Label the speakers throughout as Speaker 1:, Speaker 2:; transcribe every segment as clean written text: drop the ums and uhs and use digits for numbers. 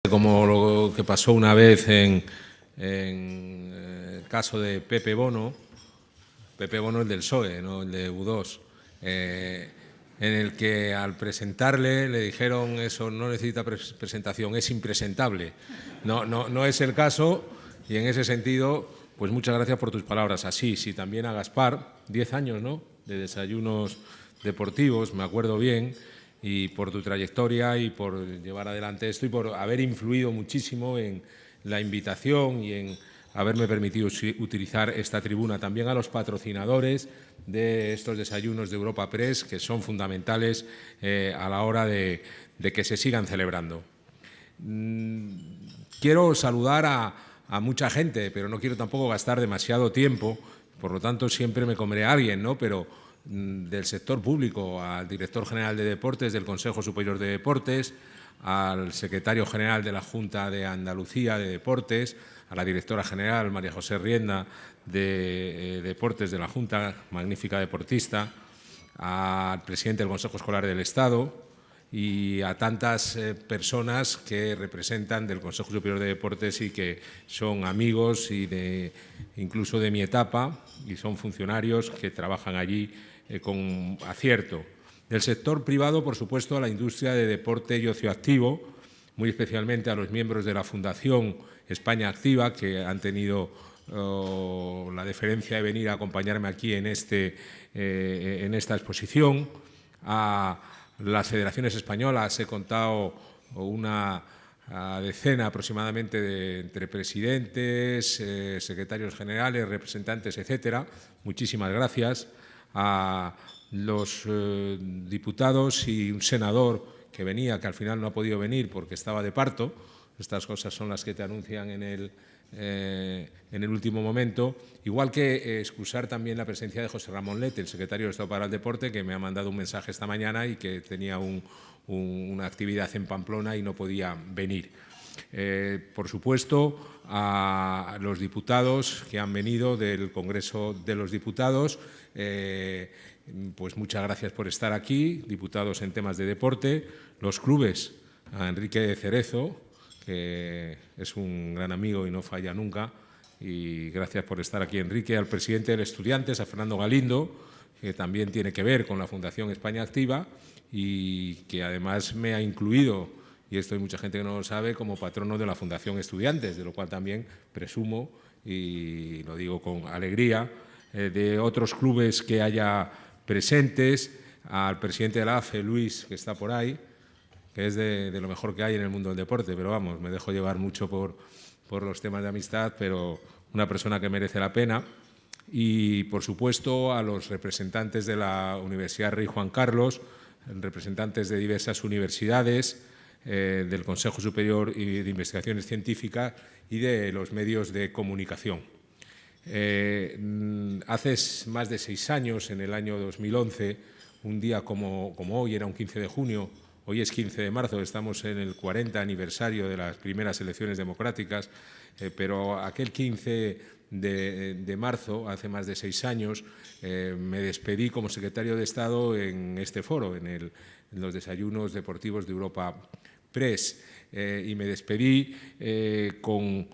Speaker 1: Como lo que pasó una vez en el caso de Pepe Bono el del PSOE, no el de U2, en el que al presentarle le dijeron eso no necesita presentación, es impresentable. No es el caso y en ese sentido, pues muchas gracias por tus palabras. Así, sí, también a Gaspar, 10 años, ¿no?, de desayunos deportivos, me acuerdo bien, y por tu trayectoria y por llevar adelante esto y por haber influido muchísimo en la invitación y en haberme permitido utilizar esta tribuna. También a los patrocinadores de estos desayunos de Europa Press, que son fundamentales a la hora de que se sigan celebrando. Quiero saludar a mucha gente, pero no quiero tampoco gastar demasiado tiempo, por lo tanto siempre me comeré a alguien, ¿no? Pero del sector público, al director general de Deportes del Consejo Superior de Deportes, al secretario general de la Junta de Andalucía de Deportes, a la directora general María José Rienda de Deportes de la Junta, magnífica deportista, al presidente del Consejo Escolar del Estado y a tantas personas que representan del Consejo Superior de Deportes y que son amigos y incluso de mi etapa y son funcionarios que trabajan allí con acierto. Del sector privado, por supuesto, a la industria de deporte y ocio activo, muy especialmente a los miembros de la Fundación España Activa, que han tenido la deferencia de venir a acompañarme aquí en esta exposición, a las federaciones españolas. He contado una decena aproximadamente entre presidentes, secretarios generales, representantes, etcétera. Muchísimas gracias. A los diputados y un senador que venía, que al final no ha podido venir porque estaba de parto. Estas cosas son las que te anuncian en el último momento. Igual que excusar también la presencia de José Ramón Lete, el secretario de Estado para el Deporte, que me ha mandado un mensaje esta mañana y que tenía una actividad en Pamplona y no podía venir. Por supuesto, a los diputados que han venido del Congreso de los Diputados, pues muchas gracias por estar aquí, diputados en temas de deporte, los clubes, a Enrique Cerezo, que es un gran amigo y no falla nunca, y gracias por estar aquí, Enrique, al presidente de Estudiantes, a Fernando Galindo, que también tiene que ver con la Fundación España Activa y que además me ha incluido, y esto hay mucha gente que no lo sabe, como patrono de la Fundación Estudiantes, de lo cual también presumo, y lo digo con alegría, de otros clubes que haya presentes, al presidente de la AFE, Luis, que está por ahí, que es de lo mejor que hay en el mundo del deporte, pero vamos, me dejo llevar mucho por los temas de amistad, pero una persona que merece la pena. Y, por supuesto, a los representantes de la Universidad Rey Juan Carlos, representantes de diversas universidades, del Consejo Superior de Investigaciones Científicas y de los medios de comunicación. Hace más de 6 años, en el año 2011, un día como hoy, era un 15 de junio, hoy es 15 de marzo, estamos en el 40 aniversario de las primeras elecciones democráticas, pero aquel 15 de marzo, hace más de 6 años, me despedí como secretario de Estado en este foro, en los desayunos deportivos de Europa Press, y me despedí con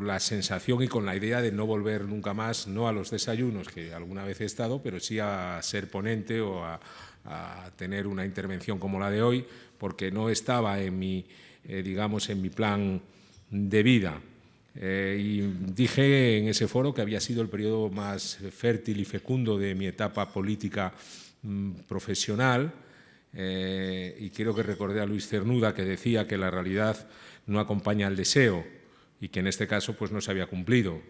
Speaker 1: la sensación y con la idea de no volver nunca más, no a los desayunos, que alguna vez he estado, pero sí a ser ponente o a tener una intervención como la de hoy, porque no estaba en mi plan de vida. Y dije en ese foro que había sido el periodo más fértil y fecundo de mi etapa política profesional, y quiero que recordé a Luis Cernuda, que decía que la realidad no acompaña al deseo y que en este caso pues no se había cumplido.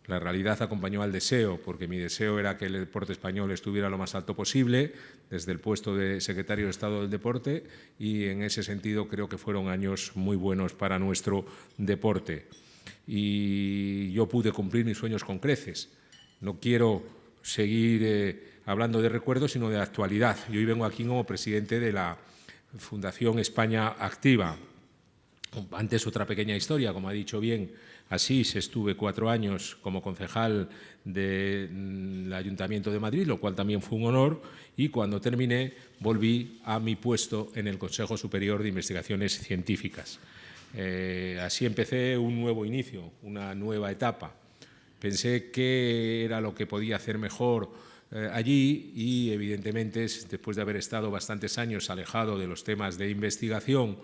Speaker 1: La realidad acompañó al deseo, porque mi deseo era que el deporte español estuviera lo más alto posible, desde el puesto de secretario de Estado del Deporte, y en ese sentido creo que fueron años muy buenos para nuestro deporte. Y yo pude cumplir mis sueños con creces. No quiero seguir hablando de recuerdos, sino de actualidad. Y hoy vengo aquí como presidente de la Fundación España Activa. Antes otra pequeña historia, como ha dicho bien Asís, estuve 4 años como concejal del Ayuntamiento de Madrid, lo cual también fue un honor, y cuando terminé volví a mi puesto en el Consejo Superior de Investigaciones Científicas. Así empecé un nuevo inicio, una nueva etapa. Pensé qué era lo que podía hacer mejor allí y, evidentemente, después de haber estado bastantes años alejado de los temas de investigación,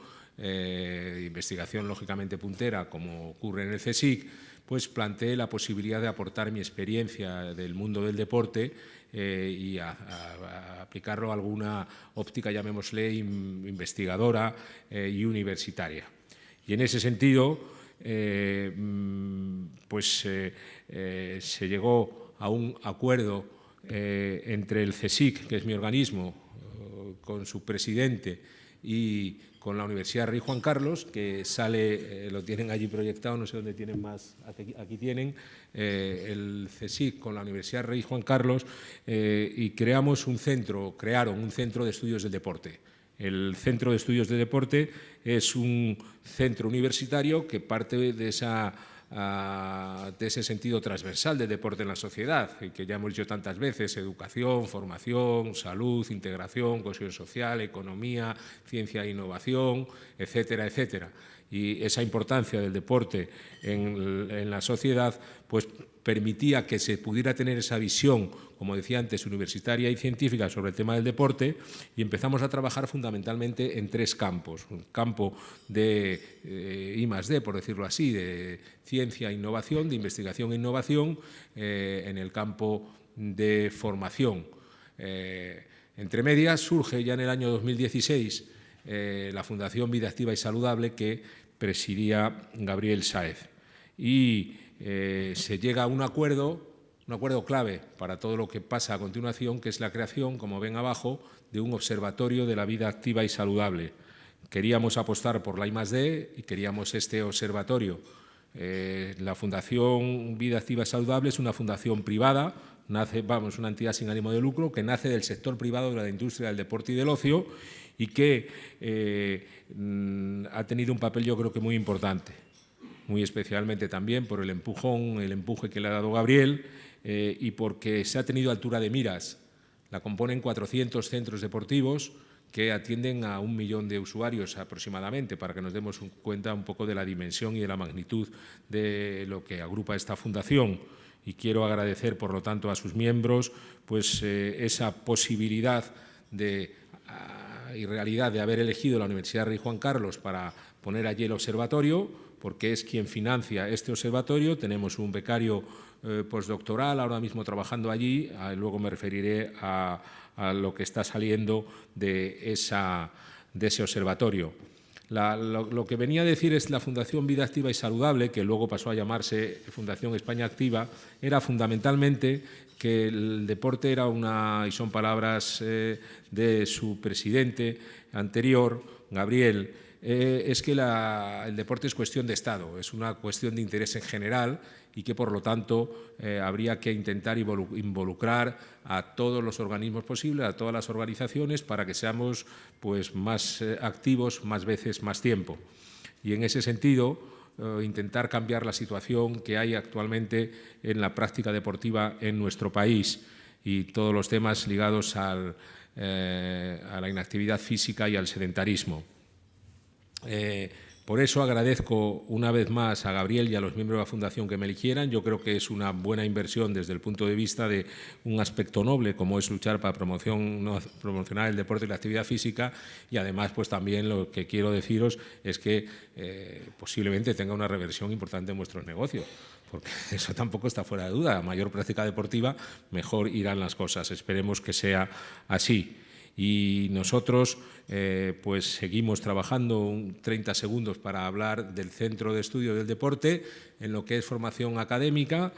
Speaker 1: lógicamente puntera, como ocurre en el CSIC, pues planteé la posibilidad de aportar mi experiencia del mundo del deporte y a aplicarlo a alguna óptica, llamémosle, investigadora y universitaria. Y en ese sentido, se llegó a un acuerdo entre el CSIC, que es mi organismo, con su presidente, y con la Universidad Rey Juan Carlos, que sale, lo tienen allí proyectado, no sé dónde tienen más, aquí tienen, el CSIC con la Universidad Rey Juan Carlos, y crearon un centro de estudios del deporte. El Centro de Estudios de Deporte es un centro universitario que parte de ese sentido transversal del deporte en la sociedad, y que ya hemos dicho tantas veces: educación, formación, salud, integración, cohesión social, economía, ciencia e innovación, etcétera, etcétera. Y esa importancia del deporte en la sociedad pues permitía que se pudiera tener esa visión, como decía antes, universitaria y científica sobre el tema del deporte, y empezamos a trabajar fundamentalmente en tres campos. Un campo de I+D, por decirlo así, de ciencia e innovación, de investigación e innovación, en el campo de formación. Entre medias surge ya en el año 2016 la Fundación Vida Activa y Saludable, que presidía Gabriel Sáez. Y se llega a un acuerdo clave para todo lo que pasa a continuación, que es la creación, como ven abajo, de un observatorio de la vida activa y saludable. Queríamos apostar por la I+D y queríamos este observatorio. La Fundación Vida Activa y Saludable es una fundación privada, una entidad sin ánimo de lucro, que nace del sector privado de la industria del deporte y del ocio, y que ha tenido un papel, yo creo que muy importante, muy especialmente también por el empuje que le ha dado Gabriel, y porque se ha tenido altura de miras. La componen 400 centros deportivos que atienden a 1 millón de usuarios aproximadamente, para que nos demos cuenta un poco de la dimensión y de la magnitud de lo que agrupa esta fundación. Y quiero agradecer, por lo tanto, a sus miembros pues, esa posibilidad y realidad de haber elegido la Universidad Rey Juan Carlos para poner allí el observatorio, porque es quien financia este observatorio. Tenemos un becario postdoctoral ahora mismo trabajando allí, luego me referiré a lo que está saliendo de ese observatorio. Lo que venía a decir es la Fundación Vida Activa y Saludable, que luego pasó a llamarse Fundación España Activa, era fundamentalmente que el deporte era y son palabras de su presidente anterior, Gabriel, es que el deporte es cuestión de Estado, es una cuestión de interés en general, y que, por lo tanto, habría que intentar involucrar a todos los organismos posibles, a todas las organizaciones, para que seamos pues, más activos, más veces, más tiempo. Y en ese sentido, intentar cambiar la situación que hay actualmente en la práctica deportiva en nuestro país y todos los temas ligados a la inactividad física y al sedentarismo. Por eso agradezco una vez más a Gabriel y a los miembros de la Fundación que me eligieran. Yo creo que es una buena inversión desde el punto de vista de un aspecto noble como es luchar para promocionar el deporte y la actividad física, y además pues también lo que quiero deciros es que posiblemente tenga una reversión importante en vuestros negocios, porque eso tampoco está fuera de duda. A mayor práctica deportiva, mejor irán las cosas. Esperemos que sea así. Y nosotros pues seguimos trabajando 30 segundos para hablar del Centro de Estudio del Deporte. En lo que es formación académica,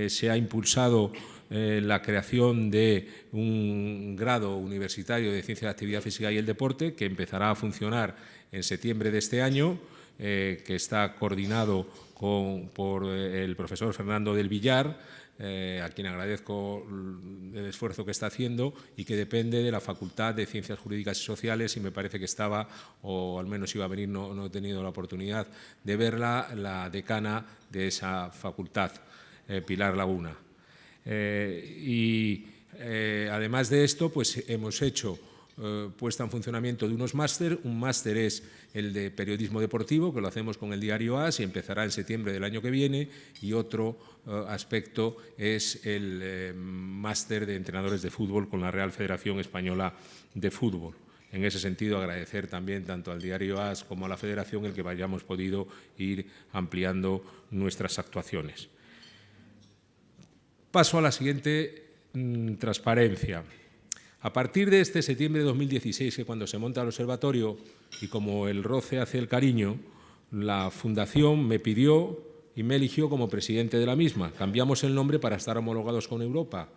Speaker 1: se ha impulsado la creación de un grado universitario de Ciencia de la Actividad Física y el Deporte, que empezará a funcionar en septiembre de este año, que está coordinado por el profesor Fernando del Villar, a quien agradezco el esfuerzo que está haciendo, y que depende de la Facultad de Ciencias Jurídicas y Sociales, y me parece que estaba, o al menos iba a venir, no he tenido la oportunidad de verla, la decana de esa facultad, Pilar Laguna. Además de esto, pues hemos hecho puesta en funcionamiento de unos máster. Un máster es el de periodismo deportivo, que lo hacemos con el diario AS y empezará en septiembre del año que viene, y otro aspecto es el máster de entrenadores de fútbol con la Real Federación Española de Fútbol. En ese sentido, agradecer también tanto al diario AS como a la Federación el que hayamos podido ir ampliando nuestras actuaciones. Paso a la siguiente, transparencia. A partir de este septiembre de 2016, que cuando se monta el observatorio, y como el roce hace el cariño, la Fundación me pidió y me eligió como presidente de la misma. Cambiamos el nombre para estar homologados con Europa.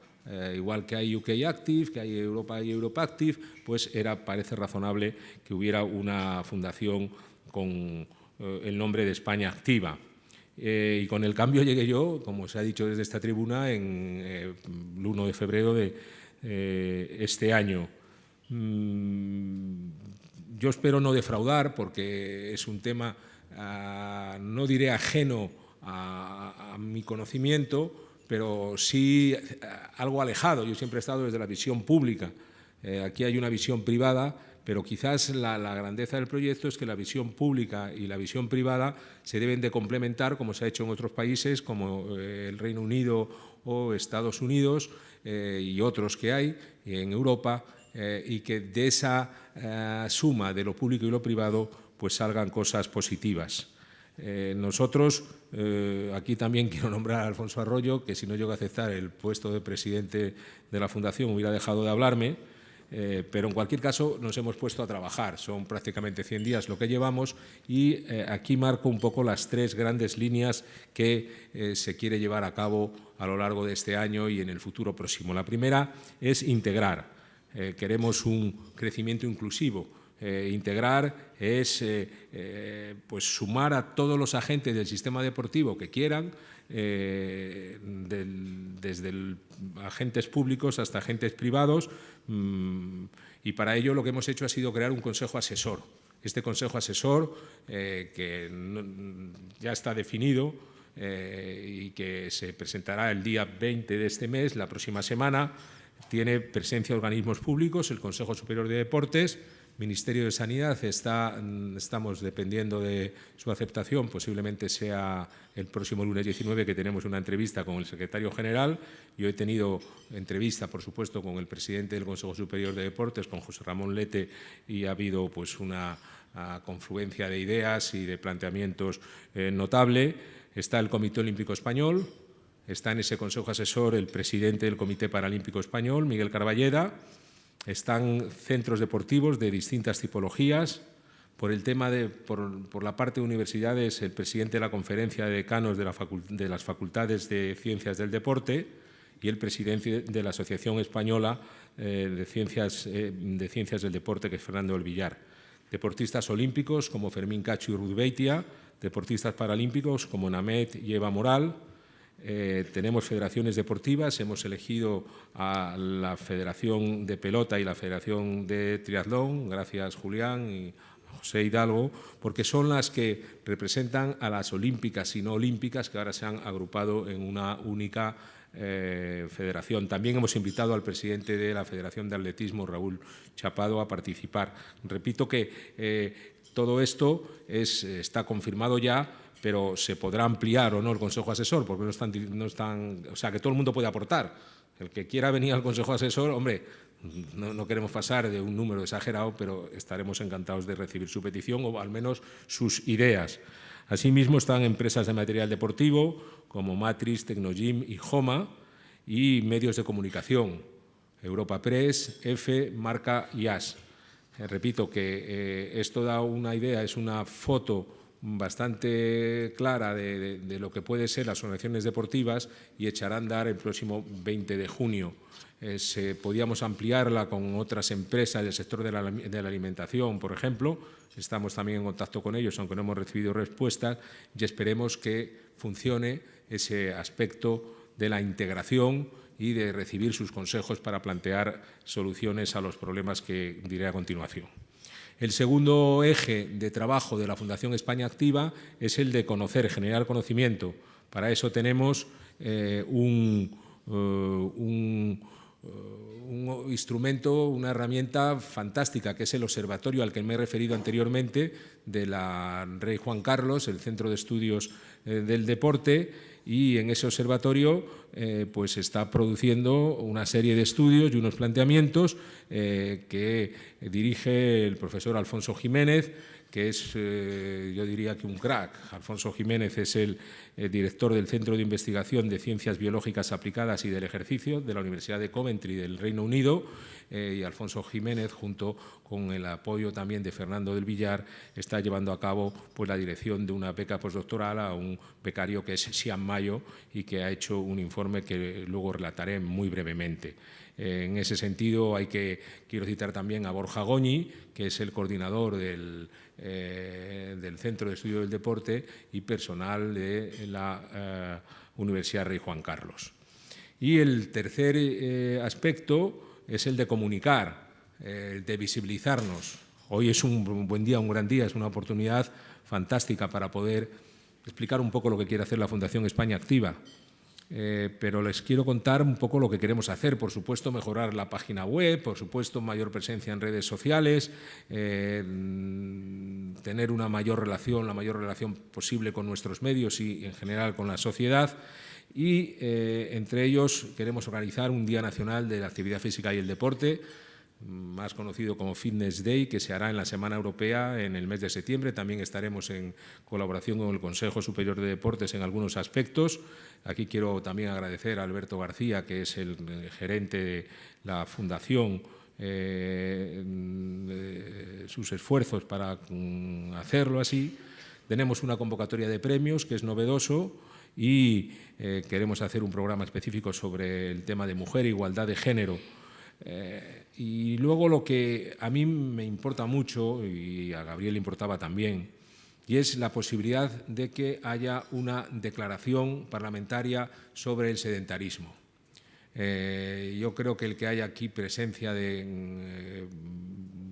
Speaker 1: Igual que hay UK Active, que hay Europa y Europe Active, pues parece razonable que hubiera una fundación con el nombre de España Activa. Y con el cambio llegué yo, como se ha dicho desde esta tribuna, en el 1 de febrero de este año. Yo espero no defraudar, porque es un tema, no diré ajeno a mi conocimiento, pero sí algo alejado. Yo siempre he estado desde la visión pública. Aquí hay una visión privada, pero quizás la grandeza del proyecto es que la visión pública y la visión privada se deben de complementar, como se ha hecho en otros países, como el Reino Unido o Estados Unidos y otros que hay en Europa, y que de esa suma de lo público y lo privado pues salgan cosas positivas. Nosotros, aquí también quiero nombrar a Alfonso Arroyo, que si no llego a aceptar el puesto de presidente de la Fundación hubiera dejado de hablarme, pero en cualquier caso nos hemos puesto a trabajar. Son prácticamente 100 días lo que llevamos, y aquí marco un poco las 3 grandes líneas que se quiere llevar a cabo a lo largo de este año y en el futuro próximo. La primera es integrar. Queremos un crecimiento inclusivo. Integrar es pues sumar a todos los agentes del sistema deportivo que quieran, desde agentes públicos hasta agentes privados, y para ello lo que hemos hecho ha sido crear un consejo asesor. Este consejo asesor, que ya está definido y que se presentará el día 20 de este mes, la próxima semana, tiene presencia de organismos públicos, el Consejo Superior de Deportes, Ministerio de Sanidad. Estamos dependiendo de su aceptación, posiblemente sea el próximo lunes 19 que tenemos una entrevista con el secretario general. Yo he tenido entrevista, por supuesto, con el presidente del Consejo Superior de Deportes, con José Ramón Lete, y ha habido pues una confluencia de ideas y de planteamientos notable. Está el Comité Olímpico Español, está en ese Consejo Asesor el presidente del Comité Paralímpico Español, Miguel Carballeda. Están centros deportivos de distintas tipologías. Por la parte de universidades, el presidente de la Conferencia de Decanos de las Facultades de Ciencias del Deporte y el presidente de la Asociación Española de Ciencias del Deporte, que es Fernando del Villar. Deportistas olímpicos como Fermín Cacho y Ruth Beitia, deportistas paralímpicos como Namet y Eva Moral. Tenemos federaciones deportivas, hemos elegido a la Federación de Pelota y la Federación de Triatlón, gracias Julián y a José Hidalgo, porque son las que representan a las olímpicas y no olímpicas, que ahora se han agrupado en una única federación. También hemos invitado al presidente de la Federación de Atletismo, Raúl Chapado, a participar. Repito que todo esto está confirmado ya, pero se podrá ampliar o no el Consejo Asesor, porque no están, o sea, que todo el mundo puede aportar. El que quiera venir al Consejo Asesor, hombre, no queremos pasar de un número exagerado, pero estaremos encantados de recibir su petición o al menos sus ideas. Asimismo, están empresas de material deportivo como Matrix, Tecnogym y Homa, y medios de comunicación, Europa Press, EFE, Marca y AS. Repito que esto da una idea, es una foto bastante clara de lo que puede ser las asociaciones deportivas, y echará a andar el próximo 20 de junio. Podíamos ampliarla con otras empresas del sector de la alimentación, por ejemplo. Estamos también en contacto con ellos, aunque no hemos recibido respuestas, y esperemos que funcione ese aspecto de la integración y de recibir sus consejos para plantear soluciones a los problemas que diré a continuación. El segundo eje de trabajo de la Fundación España Activa es el de conocer, generar conocimiento. Para eso tenemos un un instrumento, una herramienta fantástica, que es el observatorio al que me he referido anteriormente, de la Rey Juan Carlos, el Centro de Estudios del Deporte, y en ese observatorio pues está produciendo una serie de estudios y unos planteamientos que dirige el profesor Alfonso Jiménez, que es, yo diría que un crack. Alfonso Jiménez es el director del Centro de Investigación de Ciencias Biológicas Aplicadas y del Ejercicio de la Universidad de Coventry del Reino Unido, y Alfonso Jiménez, junto con el apoyo también de Fernando del Villar, está llevando a cabo pues, la dirección de una beca postdoctoral a un becario que es Xian Mayo y que ha hecho un informe que luego relataré muy brevemente. En ese sentido, quiero citar también a Borja Goñi, que es el coordinador del Centro de Estudio del Deporte y personal de la Universidad Rey Juan Carlos. Y el tercer aspecto es el de comunicar, de visibilizarnos. Hoy es un buen día, un gran día, es una oportunidad fantástica para poder explicar un poco lo que quiere hacer la Fundación España Activa. Pero les quiero contar un poco lo que queremos hacer. Por supuesto, mejorar la página web, por supuesto, mayor presencia en redes sociales, tener una mayor relación, la mayor relación posible con nuestros medios y, en general, con la sociedad. Y, entre ellos, queremos organizar un Día Nacional de la Actividad Física y el Deporte, más conocido como Fitness Day, que se hará en la Semana Europea en el mes de septiembre. También estaremos en colaboración con el Consejo Superior de Deportes en algunos aspectos. Aquí quiero también agradecer a Alberto García, que es el gerente de la Fundación, sus esfuerzos para hacerlo así. Tenemos una convocatoria de premios que es novedoso y queremos hacer un programa específico sobre el tema de mujer e igualdad de género. Y luego lo que a mí me importa mucho, y a Gabriel le importaba también, y es la posibilidad de que haya una declaración parlamentaria sobre el sedentarismo. Yo creo que el que haya aquí presencia de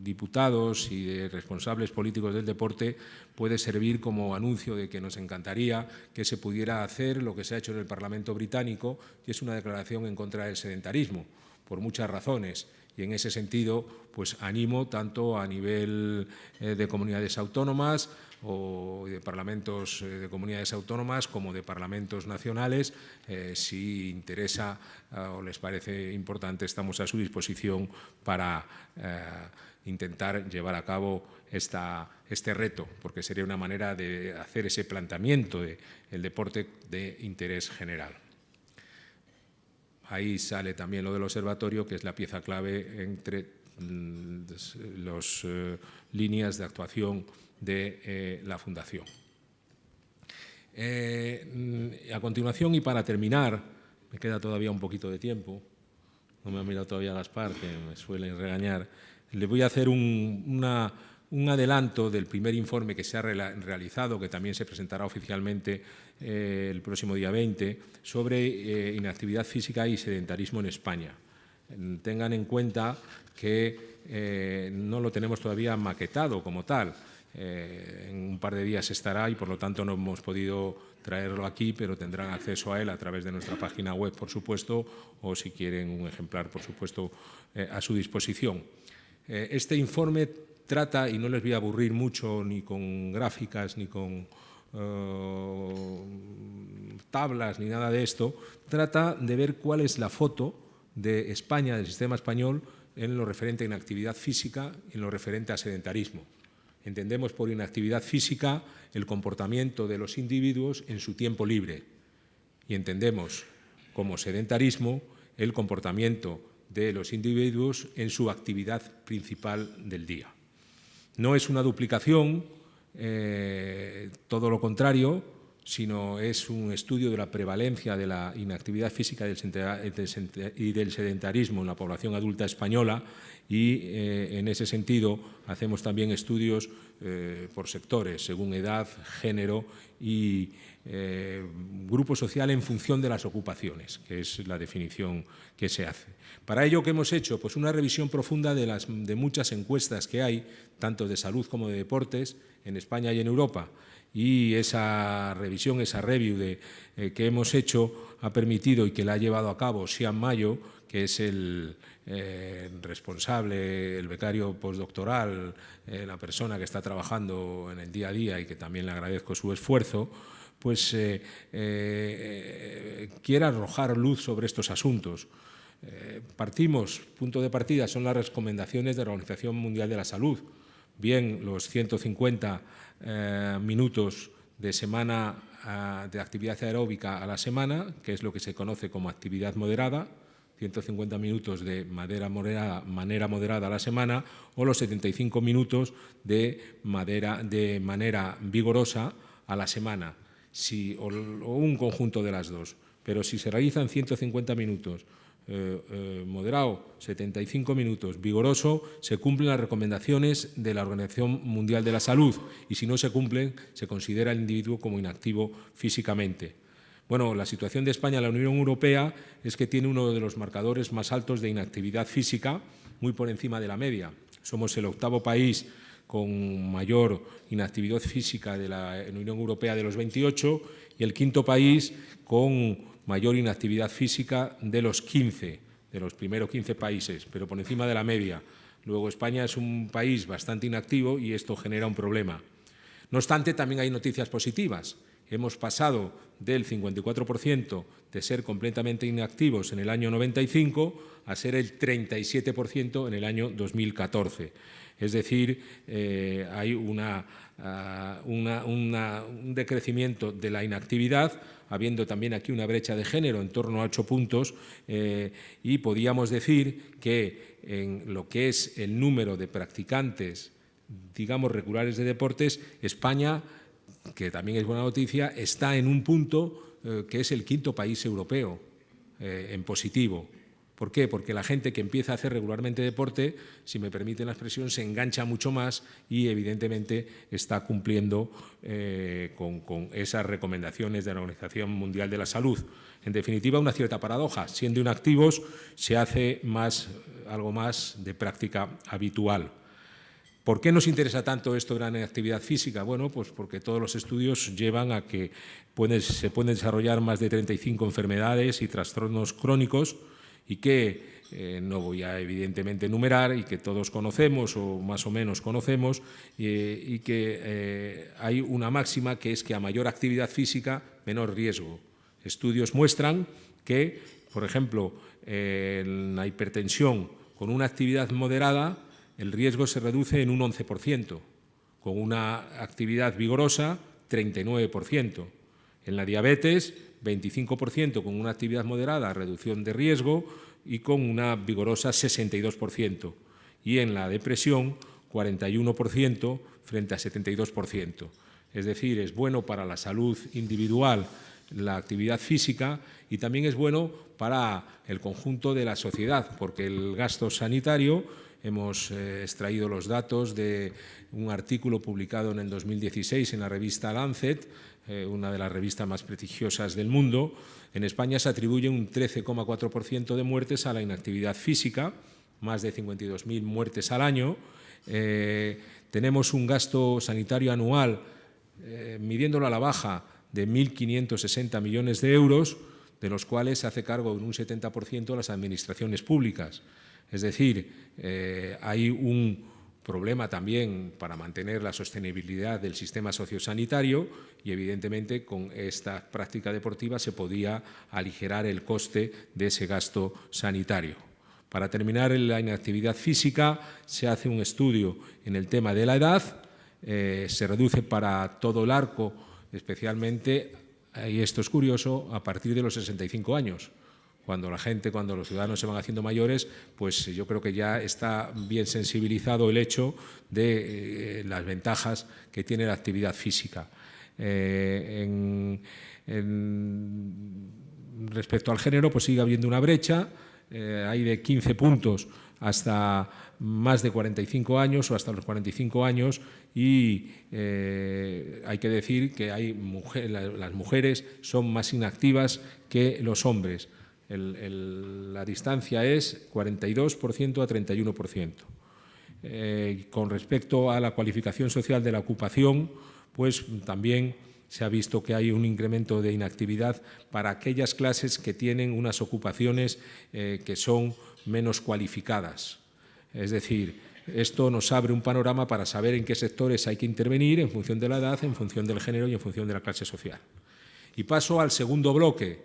Speaker 1: diputados y de responsables políticos del deporte puede servir como anuncio de que nos encantaría que se pudiera hacer lo que se ha hecho en el Parlamento británico, que es una declaración en contra del sedentarismo, por muchas razones. Y en ese sentido, pues animo tanto a nivel de comunidades autónomas o de parlamentos de comunidades autónomas como de parlamentos nacionales. Si interesa o les parece importante, estamos a su disposición para intentar llevar a cabo este reto, porque sería una manera de hacer ese planteamiento del deporte de interés general. Ahí sale también lo del observatorio, que es la pieza clave entre las líneas de actuación de la Fundación. A continuación, y para terminar, me queda todavía un poquito de tiempo, no me han mirado todavía las partes, que me suelen regañar, les voy a hacer un adelanto del primer informe que se ha realizado, que también se presentará oficialmente el próximo día 20, sobre inactividad física y sedentarismo en España. Tengan en cuenta que no lo tenemos todavía maquetado como tal. En un par de días estará y, por lo tanto, no hemos podido traerlo aquí, pero tendrán acceso a él a través de nuestra página web, por supuesto, o si quieren un ejemplar, por supuesto, a su disposición. Este informe trata, y no les voy a aburrir mucho ni con gráficas ni con tablas ni nada de esto, trata de ver cuál es la foto de España, del sistema español, en lo referente a inactividad física y en lo referente a sedentarismo. Entendemos por inactividad física el comportamiento de los individuos en su tiempo libre y entendemos como sedentarismo el comportamiento de los individuos en su actividad principal del día. No es una duplicación, todo lo contrario, sino es un estudio de la prevalencia de la inactividad física y del sedentarismo en la población adulta española y, en ese sentido, hacemos también estudios por sectores, según edad, género y grupo social en función de las ocupaciones, que es la definición que se hace. Para ello, ¿qué hemos hecho? Pues una revisión profunda de muchas encuestas que hay, tanto de salud como de deportes, en España y en Europa. y esa revisión, esa review que hemos hecho ha permitido y que la ha llevado a cabo Xian Mayo, que es el responsable, el becario postdoctoral, la persona que está trabajando en el día a día y que también le agradezco su esfuerzo, pues quiere arrojar luz sobre estos asuntos. Punto de partida son las recomendaciones de la Organización Mundial de la Salud, bien los 150 minutos de semana de actividad aeróbica a la semana, que es lo que se conoce como actividad moderada, 150 minutos de manera moderada a la semana, o los 75 minutos de manera vigorosa a la semana, o un conjunto de las dos. Pero si se realizan 150 minutos moderado, 75 minutos vigoroso, se cumplen las recomendaciones de la Organización Mundial de la Salud, y si no se cumplen, se considera el individuo como inactivo físicamente. Bueno, la situación de España en la Unión Europea es que tiene uno de los marcadores más altos de inactividad física, muy por encima de la media. Somos el 8º país con mayor inactividad física de la Unión Europea de los 28 y el 5º país con mayor inactividad física de los 15, de los primeros 15 países, pero por encima de la media. Luego, España es un país bastante inactivo y esto genera un problema. No obstante, también hay noticias positivas. Hemos pasado del 54% de ser completamente inactivos en el año 95 a ser el 37% en el año 2014. Es decir, hay un decrecimiento de la inactividad, habiendo también aquí una brecha de género en torno a 8 puntos, y podríamos decir que en lo que es el número de practicantes, digamos, regulares de deportes, España, que también es buena noticia, está en un punto que es el 5º país europeo en positivo. ¿Por qué? Porque la gente que empieza a hacer regularmente deporte, si me permiten la expresión, se engancha mucho más y evidentemente está cumpliendo con esas recomendaciones de la Organización Mundial de la Salud. En definitiva, una cierta paradoja. Siendo inactivos se hace algo más de práctica habitual. ¿Por qué nos interesa tanto esto de la inactividad física? Bueno, pues porque todos los estudios llevan a que se pueden desarrollar más de 35 enfermedades y trastornos crónicos y que no voy a evidentemente enumerar y que todos conocemos o más o menos conocemos, y que hay una máxima que es que a mayor actividad física, menor riesgo. Estudios muestran que, por ejemplo, en la hipertensión con una actividad moderada, el riesgo se reduce en un 11%, con una actividad vigorosa 39%. En la diabetes, 25% con una actividad moderada, reducción de riesgo, y con una vigorosa 62%. Y en la depresión, 41% frente a 72%. Es decir, es bueno para la salud individual la actividad física y también es bueno para el conjunto de la sociedad, porque el gasto sanitario, hemos extraído los datos de un artículo publicado en el 2016 en la revista Lancet, una de las revistas más prestigiosas del mundo. En España se atribuye un 13,4% de muertes a la inactividad física, más de 52.000 muertes al año. Tenemos un gasto sanitario anual, midiéndolo a la baja, de 1.560 millones de euros, de los cuales se hace cargo en un 70% las administraciones públicas. Es decir, hay un problema también para mantener la sostenibilidad del sistema sociosanitario y, evidentemente, con esta práctica deportiva se podía aligerar el coste de ese gasto sanitario. Para terminar, en la inactividad física se hace un estudio en el tema de la edad, se reduce para todo el arco, especialmente, y esto es curioso, a partir de los 65 años. Cuando los ciudadanos se van haciendo mayores, pues yo creo que ya está bien sensibilizado el hecho de las ventajas que tiene la actividad física. Respecto al género, pues sigue habiendo una brecha, hay de 15 puntos hasta más de 45 años o hasta los 45 años y hay que decir que las mujeres son más inactivas que los hombres. La distancia es 42% a 31%. Con respecto a la cualificación social de la ocupación, pues también se ha visto que hay un incremento de inactividad para aquellas clases que tienen unas ocupaciones que son menos cualificadas. Es decir, esto nos abre un panorama para saber en qué sectores hay que intervenir en función de la edad, en función del género y en función de la clase social. Y paso al segundo bloque,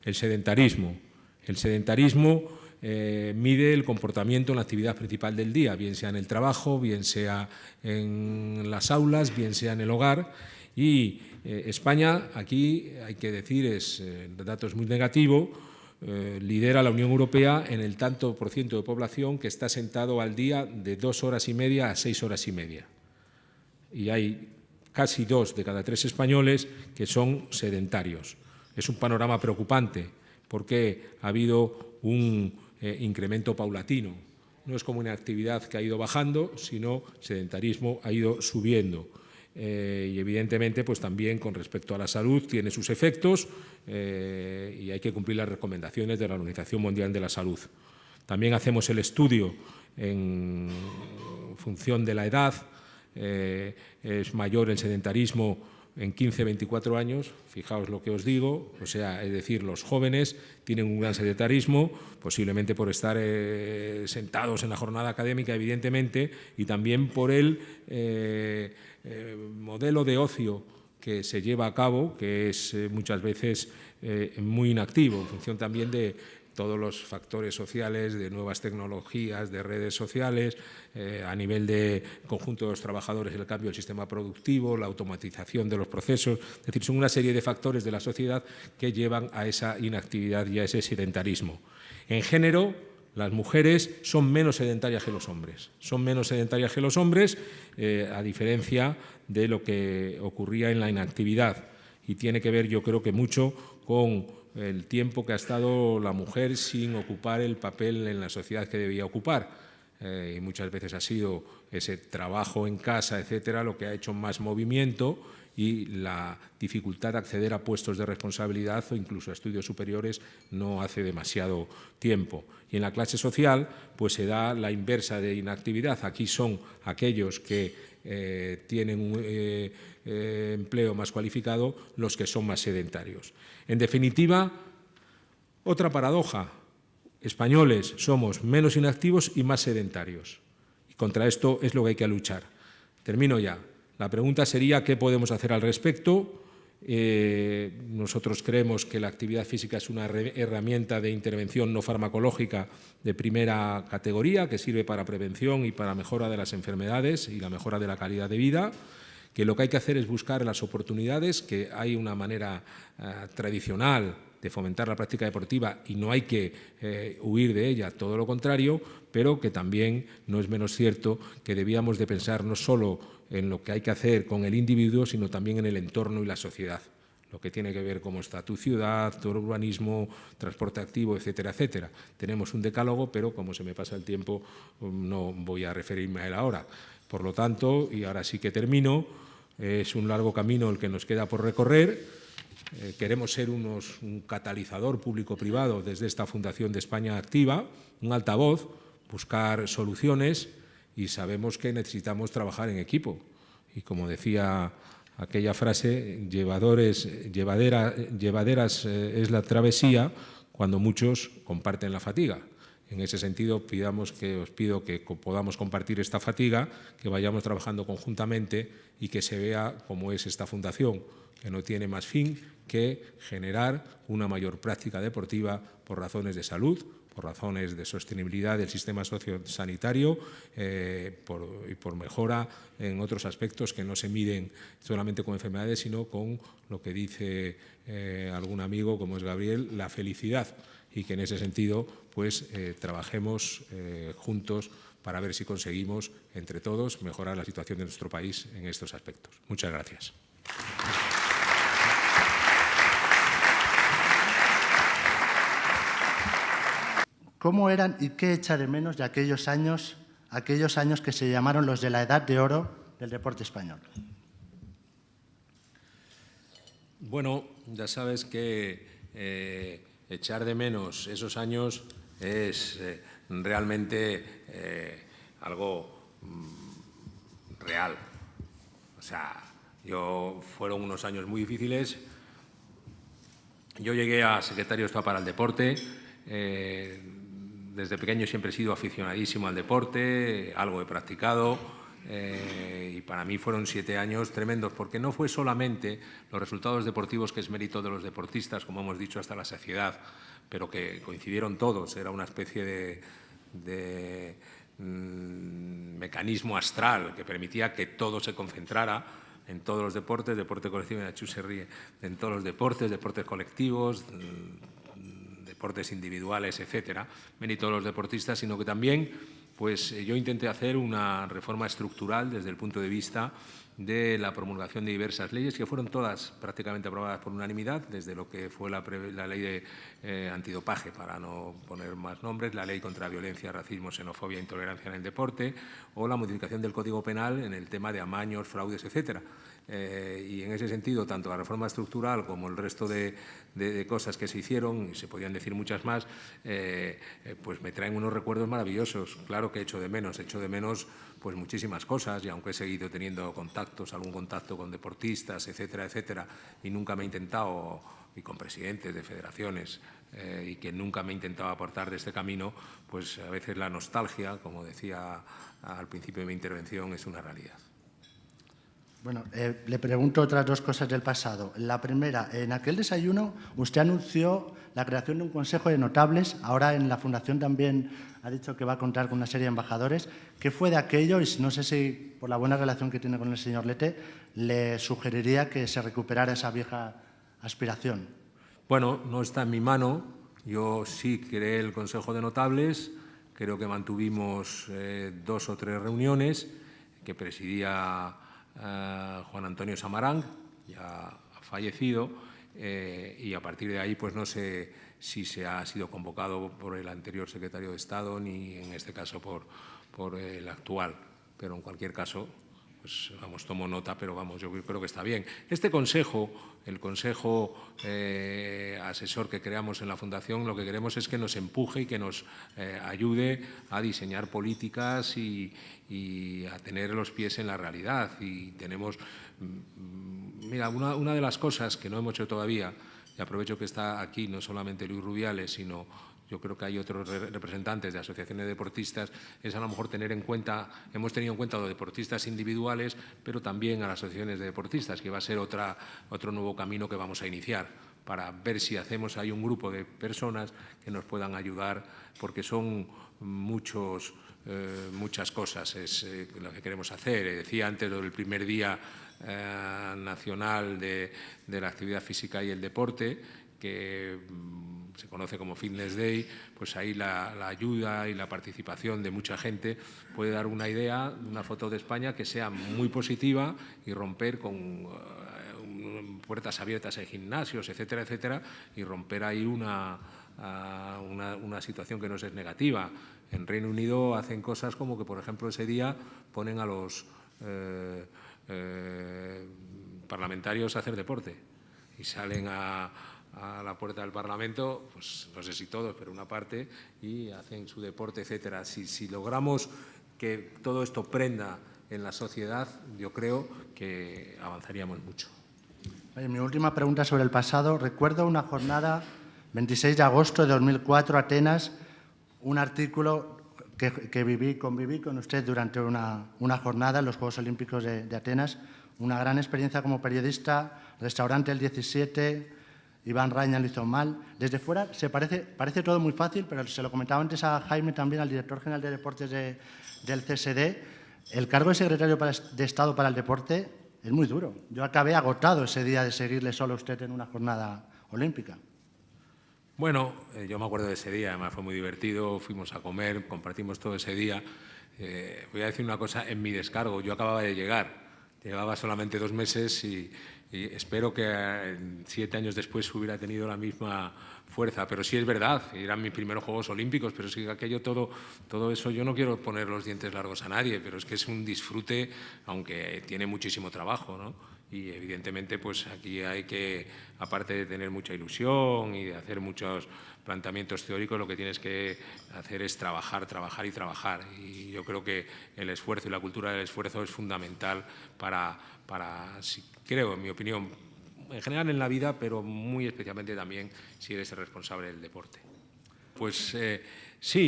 Speaker 1: el sedentarismo. El sedentarismo mide el comportamiento en la actividad principal del día, bien sea en el trabajo, bien sea en las aulas, bien sea en el hogar. Y España, aquí hay que decir, el dato es muy negativo, lidera la Unión Europea en el tanto por ciento de población que está sentado al día de 2 horas y media a 6 horas y media. Y hay casi 2 de cada 3 españoles que son sedentarios. Es un panorama preocupante porque ha habido un incremento paulatino. No es como una actividad que ha ido bajando, sino sedentarismo ha ido subiendo. Y evidentemente pues también con respecto a la salud tiene sus efectos y hay que cumplir las recomendaciones de la Organización Mundial de la Salud. También hacemos el estudio en función de la edad. Es mayor el sedentarismo en 15-24 años, fijaos lo que os digo, o sea, es decir, los jóvenes tienen un gran sedentarismo, posiblemente por estar sentados en la jornada académica, evidentemente, y también por el modelo de ocio que se lleva a cabo, que es muchas veces muy inactivo, en función también de todos los factores sociales, de nuevas tecnologías, de redes sociales, a nivel de conjunto de los trabajadores, el cambio del sistema productivo, la automatización de los procesos. Es decir, son una serie de factores de la sociedad que llevan a esa inactividad y a ese sedentarismo. En género, las mujeres son menos sedentarias que los hombres. Son menos sedentarias que los hombres, a diferencia de lo que ocurría en la inactividad. Y tiene que ver, yo creo que mucho con el tiempo que ha estado la mujer sin ocupar el papel en la sociedad que debía ocupar. Y muchas veces ha sido ese trabajo en casa, etcétera, lo que ha hecho más movimiento y la dificultad de acceder a puestos de responsabilidad o incluso a estudios superiores no hace demasiado tiempo. Y en la clase social pues se da la inversa de inactividad. Aquí son aquellos que tienen un empleo más cualificado los que son más sedentarios. En definitiva, otra paradoja. Españoles somos menos inactivos y más sedentarios. Y contra esto es lo que hay que luchar. Termino ya. La pregunta sería ¿qué podemos hacer al respecto? Nosotros creemos que la actividad física es una herramienta de intervención no farmacológica de primera categoría que sirve para prevención y para mejora de las enfermedades y la mejora de la calidad de vida, que lo que hay que hacer es buscar las oportunidades, que hay una manera tradicional de fomentar la práctica deportiva y no hay que huir de ella, todo lo contrario, pero que también no es menos cierto que debíamos de pensar no solo en lo que hay que hacer con el individuo, sino también en el entorno y la sociedad, lo que tiene que ver cómo está tu ciudad, tu urbanismo, transporte activo, etcétera, etcétera. Tenemos un decálogo, pero como se me pasa el tiempo, no voy a referirme a él ahora. Por lo tanto, y ahora sí que termino, es un largo camino el que nos queda por recorrer. Queremos ser un catalizador público-privado desde esta Fundación de España Activa, un altavoz, buscar soluciones y sabemos que necesitamos trabajar en equipo. Y como decía aquella frase, llevaderas es la travesía cuando muchos comparten la fatiga. En ese sentido, os pido que podamos compartir esta fatiga, que vayamos trabajando conjuntamente y que se vea cómo es esta fundación, que no tiene más fin que generar una mayor práctica deportiva por razones de salud, por razones de sostenibilidad del sistema sociosanitario y por mejora en otros aspectos que no se miden solamente con enfermedades, sino con lo que dice algún amigo, como es Gabriel, la felicidad, y que en ese sentido pues trabajemos juntos para ver si conseguimos entre todos mejorar la situación de nuestro país en estos aspectos. Muchas gracias.
Speaker 2: ¿Cómo eran y qué echar de menos de aquellos años que se llamaron los de la Edad de Oro del deporte español?
Speaker 1: Bueno, ya sabes que echar de menos esos años es realmente algo real. O sea, Fueron unos años muy difíciles. Yo llegué a secretario de Estado para el Deporte. Desde pequeño siempre he sido aficionadísimo al deporte, algo he practicado. Y para mí fueron 7 años tremendos, porque no fue solamente los resultados deportivos, que es mérito de los deportistas, como hemos dicho hasta la saciedad, pero que coincidieron todos. Era una especie de mecanismo astral que permitía que todo se concentrara en todos los deportes, deporte colectivo, y Nacho se ríe, en todos los deportes, deportes colectivos, deportes individuales, etcétera, mérito de los deportistas, sino que también pues yo intenté hacer una reforma estructural desde el punto de vista de la promulgación de diversas leyes, que fueron todas prácticamente aprobadas por unanimidad, desde lo que fue la ley de antidopaje, para no poner más nombres, la ley contra violencia, racismo, xenofobia e intolerancia en el deporte, o la modificación del Código Penal en el tema de amaños, fraudes, etcétera. Y en ese sentido, tanto la reforma estructural como el resto de cosas que se hicieron, y se podían decir muchas más, pues me traen unos recuerdos maravillosos. Claro que echo de menos pues muchísimas cosas, y aunque he seguido teniendo algún contacto con deportistas, etcétera, etcétera, y nunca me he intentado, y con presidentes de federaciones, y que nunca me he intentado aportar de este camino, pues a veces la nostalgia, como decía al principio de mi intervención, es una realidad.
Speaker 2: Bueno, le pregunto otras 2 cosas del pasado. La primera, en aquel desayuno usted anunció la creación de un consejo de notables. Ahora en la Fundación también ha dicho que va a contar con una serie de embajadores. ¿Qué fue de aquello? Y no sé si, por la buena relación que tiene con el señor Lete, le sugeriría que se recuperara esa vieja aspiración.
Speaker 1: Bueno, no está en mi mano. Yo sí creé el Consejo de Notables. Creo que mantuvimos 2 o 3 reuniones que presidía Juan Antonio Samarán, ya ha fallecido, y a partir de ahí pues no sé si se ha sido convocado por el anterior secretario de Estado ni en este caso por el actual, pero en cualquier caso pues vamos, tomo nota, pero vamos, yo creo que está bien. Este consejo, el consejo asesor que creamos en la Fundación, lo que queremos es que nos empuje y que nos ayude a diseñar políticas y a tener los pies en la realidad. Y tenemos, mira, una de las cosas que no hemos hecho todavía, y aprovecho que está aquí no solamente Luis Rubiales, sino yo creo que hay otros representantes de asociaciones de deportistas, es a lo mejor tener en cuenta, hemos tenido en cuenta a los deportistas individuales, pero también a las asociaciones de deportistas, que va a ser otro nuevo camino que vamos a iniciar, para ver si hacemos ahí un grupo de personas que nos puedan ayudar, porque son muchas cosas es lo que queremos hacer. Decía antes lo del primer día nacional de la actividad física y el deporte, que se conoce como Fitness Day, pues ahí la ayuda y la participación de mucha gente puede dar una idea, una foto de España que sea muy positiva y romper con puertas abiertas en gimnasios, etcétera, etcétera, y romper ahí una situación que no es negativa. En Reino Unido hacen cosas como que, por ejemplo, ese día ponen a los parlamentarios a hacer deporte y salen a la puerta del Parlamento, pues no sé si todos, pero una parte, y hacen su deporte, etcétera. Si logramos que todo esto prenda en la sociedad, yo creo que avanzaríamos mucho.
Speaker 2: Mi última pregunta sobre el pasado. Recuerdo una jornada, 26 de agosto de 2004, Atenas, un artículo que conviví con usted durante una jornada en los Juegos Olímpicos de Atenas, una gran experiencia como periodista, restaurante El 17, Iván Raña lo hizo mal. Desde fuera parece todo muy fácil, pero se lo comentaba antes a Jaime también, al director general de deportes del CSD, el cargo de secretario de Estado para el deporte es muy duro. Yo acabé agotado ese día de seguirle solo a usted en una jornada olímpica.
Speaker 1: Bueno, yo me acuerdo de ese día, además fue muy divertido, fuimos a comer, compartimos todo ese día. Voy a decir una cosa en mi descargo, yo acababa de llegar, llevaba solamente 2 meses y espero que 7 años después hubiera tenido la misma fuerza, pero sí es verdad, eran mis primeros Juegos Olímpicos, pero sí que aquello todo eso, yo no quiero poner los dientes largos a nadie, pero es que es un disfrute, aunque tiene muchísimo trabajo, ¿no? y evidentemente pues aquí hay que, aparte de tener mucha ilusión y de hacer muchos planteamientos teóricos, lo que tienes que hacer es trabajar, trabajar y trabajar. Y yo creo que el esfuerzo y la cultura del esfuerzo es fundamental para creo, en mi opinión, en general en la vida, pero muy especialmente también si eres el responsable del deporte. Pues sí,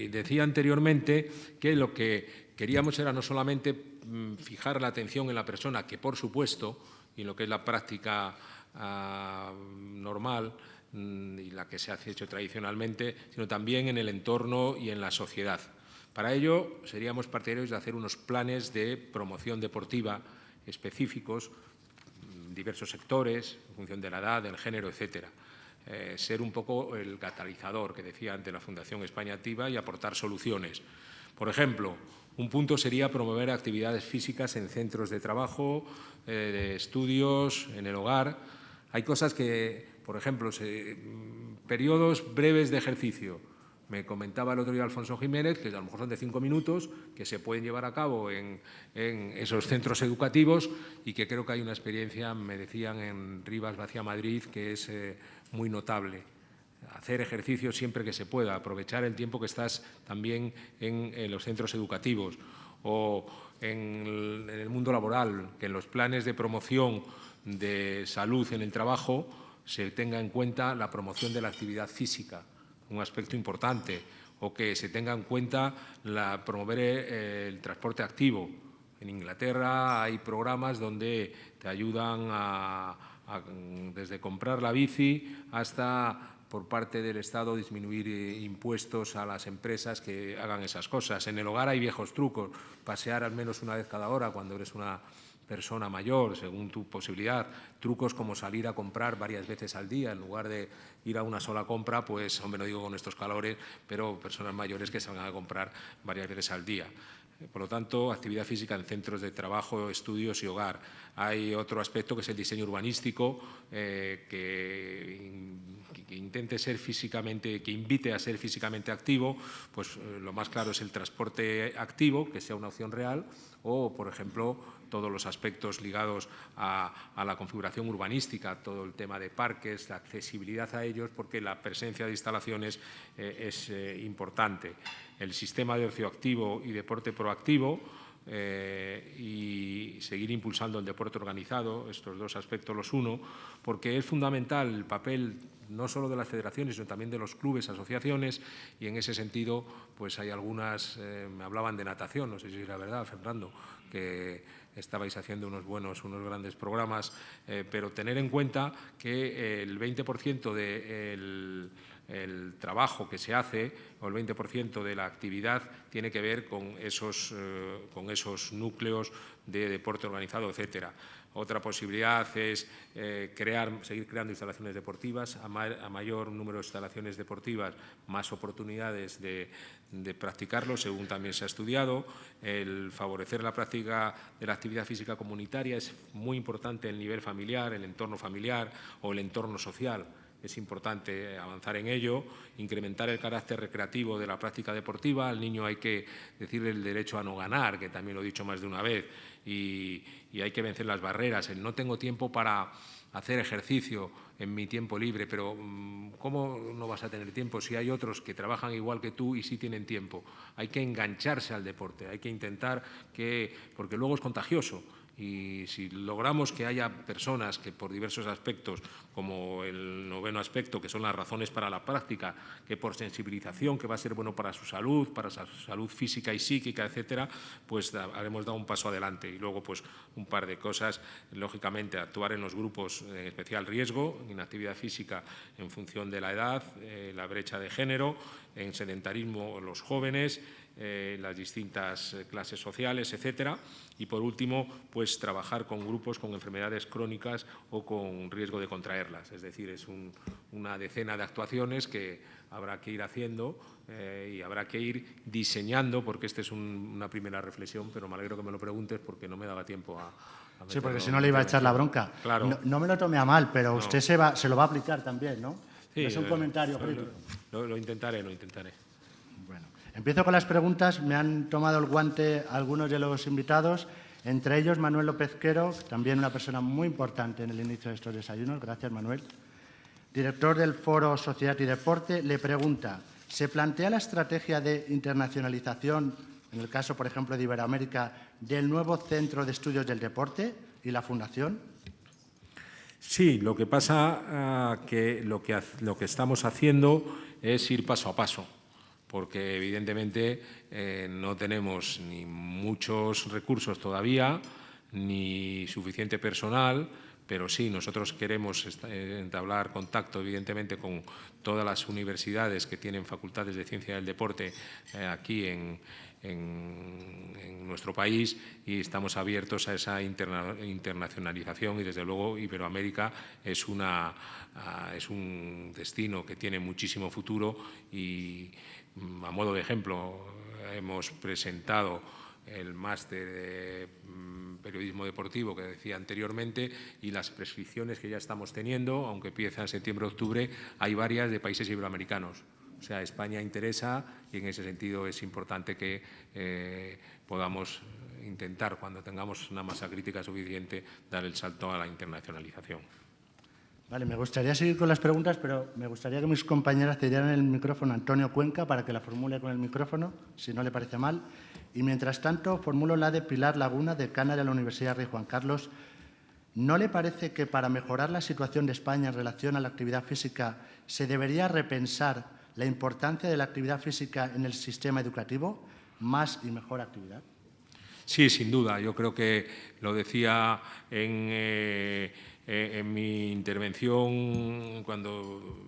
Speaker 1: y decía anteriormente que lo que queríamos era no solamente fijar la atención en la persona, que por supuesto, y en lo que es la práctica normal y la que se ha hecho tradicionalmente, sino también en el entorno y en la sociedad. Para ello, seríamos partidarios de hacer unos planes de promoción deportiva específicos, diversos sectores, en función de la edad, del género, etcétera. Ser un poco el catalizador que decía antes la Fundación España Activa y aportar soluciones. Por ejemplo, un punto sería promover actividades físicas en centros de trabajo, de estudios, en el hogar. Hay cosas que, por ejemplo, periodos breves de ejercicio. Me comentaba el otro día Alfonso Jiménez que a lo mejor son de 5 minutos, que se pueden llevar a cabo en esos centros educativos y que creo que hay una experiencia, me decían, en Rivas Vacía Madrid, que es muy notable. Hacer ejercicio siempre que se pueda, aprovechar el tiempo que estás también en los centros educativos o en el mundo laboral, que en los planes de promoción de salud en el trabajo se tenga en cuenta la promoción de la actividad física, un aspecto importante, o que se tenga en cuenta promover el transporte activo. En Inglaterra hay programas donde te ayudan desde comprar la bici hasta, por parte del Estado, disminuir impuestos a las empresas que hagan esas cosas. En el hogar hay viejos trucos, pasear al menos una vez cada hora cuando eres una persona mayor, según tu posibilidad, trucos como salir a comprar varias veces al día, en lugar de ir a una sola compra, pues, hombre, no digo con estos calores, pero personas mayores que salgan a comprar varias veces al día. Por lo tanto, actividad física en centros de trabajo, estudios y hogar. Hay otro aspecto que es el diseño urbanístico, que intente ser físicamente, que invite a ser físicamente activo. Pues lo más claro es el transporte activo, que sea una opción real, o, por ejemplo, todos los aspectos ligados a la configuración urbanística, todo el tema de parques, la accesibilidad a ellos, porque la presencia de instalaciones es importante. El sistema de ocio activo y deporte proactivo y seguir impulsando el deporte organizado, estos dos aspectos los uno, porque es fundamental el papel no solo de las federaciones, sino también de los clubes, asociaciones, y en ese sentido pues hay algunas, me hablaban de natación, no sé si es la verdad, Fernando, que estabais haciendo unos grandes programas, pero tener en cuenta que el 20% del trabajo que se hace, o el 20% de la actividad, tiene que ver con esos núcleos de deporte organizado, etcétera. Otra posibilidad es seguir creando instalaciones deportivas. A mayor número de instalaciones deportivas, más oportunidades de practicarlo, según también se ha estudiado. El favorecer la práctica de la actividad física comunitaria es muy importante el nivel familiar, el entorno familiar o el entorno social. Es importante avanzar en ello, incrementar el carácter recreativo de la práctica deportiva. Al niño hay que decirle el derecho a no ganar, que también lo he dicho más de una vez, y hay que vencer las barreras. El no tengo tiempo para hacer ejercicio en mi tiempo libre, pero ¿cómo no vas a tener tiempo si hay otros que trabajan igual que tú y sí tienen tiempo? Hay que engancharse al deporte, hay que intentar porque luego es contagioso. Y si logramos que haya personas que por diversos aspectos, como el noveno aspecto, que son las razones para la práctica, que por sensibilización, que va a ser bueno para su salud física y psíquica, etcétera, pues habremos dado un paso adelante. Y luego, pues, un par de cosas, lógicamente, actuar en los grupos en especial riesgo, en actividad física en función de la edad, la brecha de género, en sedentarismo los jóvenes, las distintas clases sociales, etcétera. Y, por último, pues trabajar con grupos con enfermedades crónicas o con riesgo de contraerlas. Es decir, es una decena de actuaciones que habrá que ir haciendo y habrá que ir diseñando, porque esta es una primera reflexión, pero me alegro que me lo preguntes porque no me daba tiempo a
Speaker 2: sí, porque si no le iba a echar la bronca.
Speaker 1: Claro.
Speaker 2: No me lo tome a mal, pero usted se lo va a aplicar también, ¿no?
Speaker 1: Sí,
Speaker 2: no es un comentario crítico.
Speaker 1: Lo intentaré.
Speaker 2: Bueno, empiezo con las preguntas. Me han tomado el guante algunos de los invitados Entre ellos, Manuel López Quero, también una persona muy importante en el inicio de estos desayunos. Gracias, Manuel. Director del Foro Sociedad y Deporte, le pregunta, ¿se plantea la estrategia de internacionalización, en el caso, por ejemplo, de Iberoamérica, del nuevo Centro de Estudios del Deporte y la Fundación?
Speaker 1: Sí, lo que pasa que lo que estamos haciendo es ir paso a paso, porque evidentemente no tenemos ni muchos recursos todavía, ni suficiente personal, pero sí, nosotros queremos entablar contacto, evidentemente, con todas las universidades que tienen facultades de ciencia del deporte aquí en nuestro país, y estamos abiertos a esa internacionalización, y desde luego Iberoamérica es un destino que tiene muchísimo futuro. Y a modo de ejemplo, hemos presentado el máster de periodismo deportivo que decía anteriormente, y las prescripciones que ya estamos teniendo, aunque empieza en septiembre-octubre, hay varias de países iberoamericanos. O sea, España interesa, y en ese sentido es importante que podamos intentar, cuando tengamos una masa crítica suficiente, dar el salto a la internacionalización.
Speaker 2: Vale, me gustaría seguir con las preguntas, pero me gustaría que mis compañeras cedieran el micrófono a Antonio Cuenca para que la formule con el micrófono, si no le parece mal. Y mientras tanto, formulo la de Pilar Laguna, decana de la Universidad Rey Juan Carlos. ¿No le parece que para mejorar la situación de España en relación a la actividad física se debería repensar la importancia de la actividad física en el sistema educativo? Más y mejor actividad.
Speaker 1: Sí, sin duda. Yo creo que lo decía en mi intervención cuando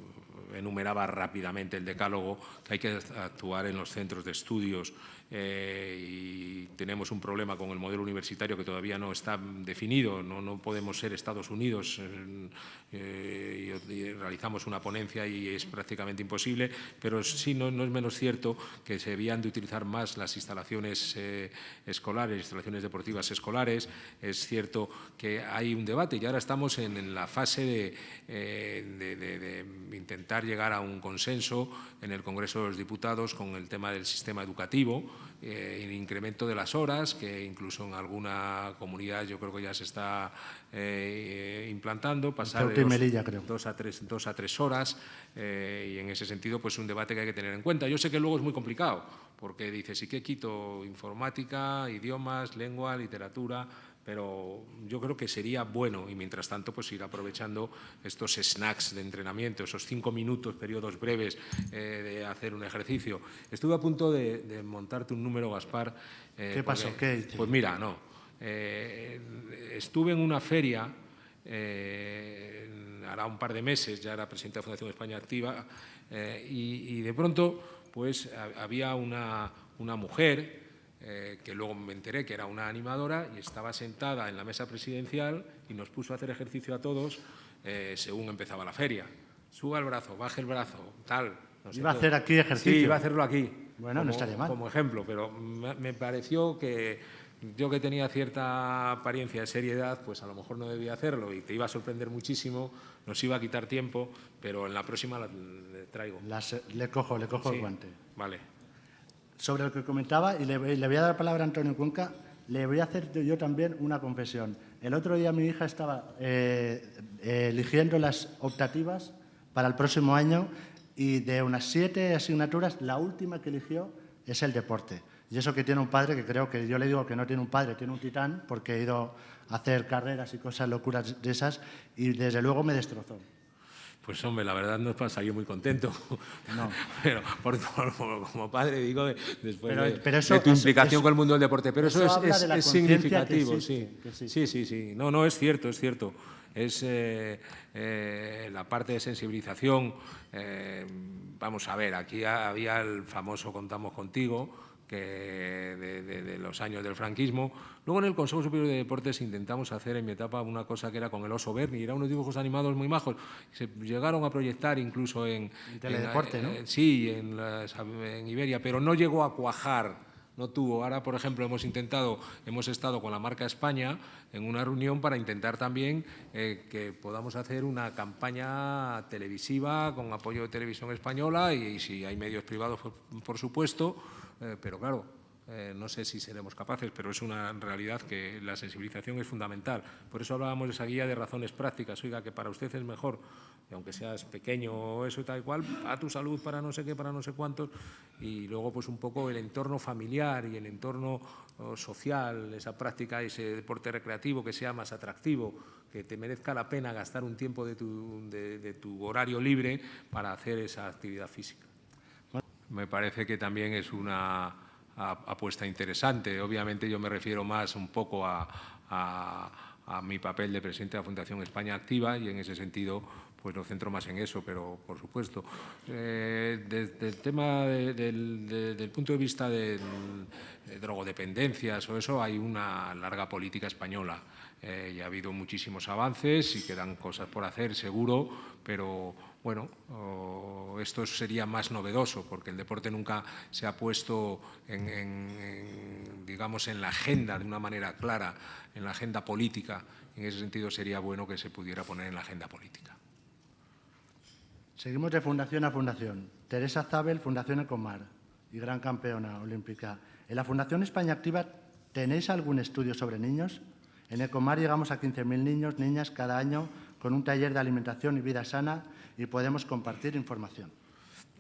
Speaker 1: enumeraba rápidamente el decálogo, que hay que actuar en los centros de estudios, y tenemos un problema con el modelo universitario que todavía no está definido. No podemos ser Estados Unidos, y realizamos una ponencia y es prácticamente imposible, pero sí no es menos cierto que se debían de utilizar más las instalaciones escolares, instalaciones deportivas escolares. Es cierto que hay un debate y ahora estamos en la fase de intentar llegar a un consenso en el Congreso de los Diputados con el tema del sistema educativo, el incremento de las horas, que incluso en alguna comunidad yo creo que ya se está implantando, pasar de 2 a 3 horas, y en ese sentido pues un debate que hay que tener en cuenta. Yo sé que luego es muy complicado, porque dices, ¿y qué quito? Informática, idiomas, lengua, literatura, pero yo creo que sería bueno, y mientras tanto pues ir aprovechando estos snacks de entrenamiento, esos 5 minutos, periodos breves de hacer un ejercicio. Estuve a punto de montarte un número, Gaspar.
Speaker 2: ¿Qué pasó? ¿Qué hice?
Speaker 1: Pues mira, no. Estuve en una feria, hará un par de meses, ya era presidente de la Fundación España Activa, y de pronto pues había una mujer, que luego me enteré que era una animadora, y estaba sentada en la mesa presidencial y nos puso a hacer ejercicio a todos según empezaba la feria. Suba el brazo, baje el brazo, tal. No sé,
Speaker 2: ¿Iba a hacer aquí ejercicio?
Speaker 1: Sí, iba a hacerlo aquí.
Speaker 2: Bueno, no estaría mal.
Speaker 1: Como ejemplo, pero me pareció que yo, que tenía cierta apariencia de seriedad, pues a lo mejor no debía hacerlo, y te iba a sorprender muchísimo, nos iba a quitar tiempo, pero en la próxima le traigo.
Speaker 2: Le cojo
Speaker 1: Sí,
Speaker 2: el guante.
Speaker 1: Vale.
Speaker 2: Sobre lo que comentaba, y le voy a dar la palabra a Antonio Cuenca, le voy a hacer yo también una confesión. El otro día mi hija estaba eligiendo las optativas para el próximo año, y de unas 7 asignaturas, la última que eligió es el deporte. Y eso que tiene un padre, que creo que yo le digo que no tiene un padre, tiene un titán, porque he ido a hacer carreras y cosas locuras de esas, y desde luego me destrozó.
Speaker 1: Pues hombre, la verdad no pasa, yo muy contento.
Speaker 2: No.
Speaker 1: Pero como padre digo, después
Speaker 2: pero eso,
Speaker 1: de tu implicación con el mundo del deporte. Pero eso es significativo,
Speaker 2: existe,
Speaker 1: sí. Sí. No, es cierto, es cierto. Es la parte de sensibilización. Vamos a ver, aquí había el famoso Contamos Contigo, que de los años del franquismo. Luego en el Consejo Superior de Deportes intentamos hacer en mi etapa una cosa que era con el oso Berni, eran unos dibujos animados muy majos. Se llegaron a proyectar incluso en
Speaker 2: Teledeporte, ¿no?
Speaker 1: Sí, en Iberia, pero no llegó a cuajar, no tuvo. Ahora, por ejemplo, hemos estado con la marca España en una reunión para intentar también que podamos hacer una campaña televisiva con apoyo de Televisión Española, y si hay medios privados, por supuesto. Pero claro, no sé si seremos capaces, pero es una realidad que la sensibilización es fundamental. Por eso hablábamos de esa guía de razones prácticas. Oiga, que para usted es mejor, y aunque seas pequeño o eso y tal y cual, a tu salud para no sé qué, para no sé cuántos, y luego pues un poco el entorno familiar y el entorno social, esa práctica, ese deporte recreativo que sea más atractivo, que te merezca la pena gastar un tiempo de tu horario libre para hacer esa actividad física. Me parece que también es una apuesta interesante. Obviamente yo me refiero más un poco a mi papel de presidente de la Fundación España Activa y en ese sentido pues lo centro más en eso, pero por supuesto. Desde el tema del punto de vista de drogodependencias o eso, hay una larga política española y ha habido muchísimos avances y quedan cosas por hacer, seguro, pero bueno, esto sería más novedoso porque el deporte nunca se ha puesto digamos, en la agenda de una manera clara, en la agenda política. En ese sentido sería bueno que se pudiera poner en la agenda política.
Speaker 2: Seguimos de fundación a fundación. Teresa Zabel, Fundación Ecomar y gran campeona olímpica. ¿En la Fundación España Activa tenéis algún estudio sobre niños? En Ecomar llegamos a 15.000 niños, niñas cada año con un taller de alimentación y vida sana y podemos compartir información.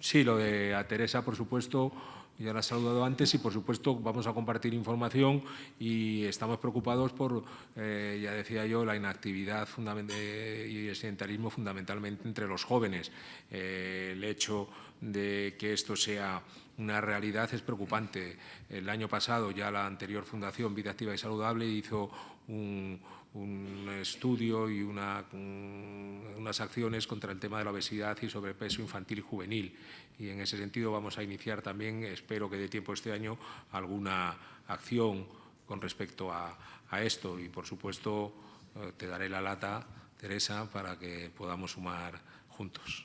Speaker 1: Sí, lo de a Teresa, por supuesto, ya la he saludado antes y, por supuesto, vamos a compartir información y estamos preocupados por, ya decía yo, la inactividad y el sedentarismo fundamentalmente entre los jóvenes. El hecho de que esto sea una realidad es preocupante. El año pasado ya la anterior Fundación Vida Activa y Saludable hizo un estudio y unas acciones contra el tema de la obesidad y sobrepeso infantil y juvenil. Y en ese sentido vamos a iniciar también, espero que dé tiempo este año, alguna acción con respecto a esto. Y, por supuesto, te daré la lata, Teresa, para que podamos sumar juntos.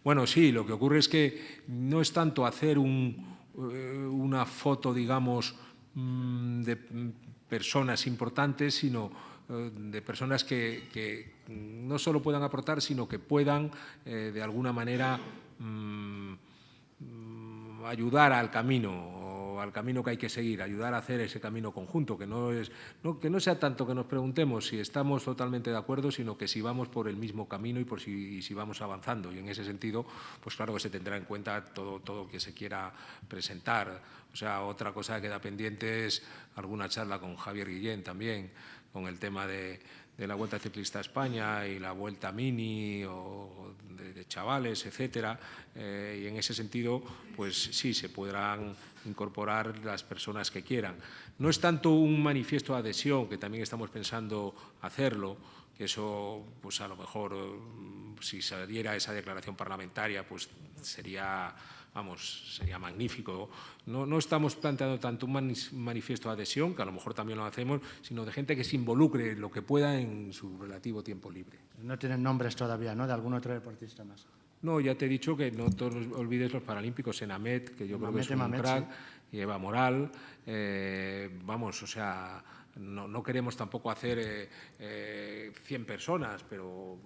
Speaker 1: Bueno, sí, lo que ocurre es que no es tanto hacer una foto, digamos, de personas importantes, sino de personas que no solo puedan aportar, sino que puedan, de alguna manera, ayudar al camino que hay que seguir, ayudar a hacer ese camino conjunto, que no sea tanto que nos preguntemos si estamos totalmente de acuerdo, sino que si vamos por el mismo camino y si vamos avanzando. Y en ese sentido, pues claro que se tendrá en cuenta todo que se quiera presentar. O sea, otra cosa que queda pendiente es alguna charla con Javier Guillén también, con el tema de la Vuelta Ciclista a España y la Vuelta Mini o de chavales, etcétera. Y en ese sentido, pues sí, se podrán incorporar las personas que quieran. No es tanto un manifiesto de adhesión, que también estamos pensando hacerlo, que eso, pues a lo mejor, si saliera esa declaración parlamentaria, pues sería magnífico. No estamos planteando tanto un manifiesto de adhesión, que a lo mejor también lo hacemos, sino de gente que se involucre lo que pueda en su relativo tiempo libre.
Speaker 2: No tienen nombres todavía, ¿no?, de algún otro deportista más.
Speaker 1: No, ya te he dicho que no te olvides los paralímpicos, Enamet, que yo creo que es un crack, y Eva Moral. O sea, no queremos tampoco hacer 100 personas, pero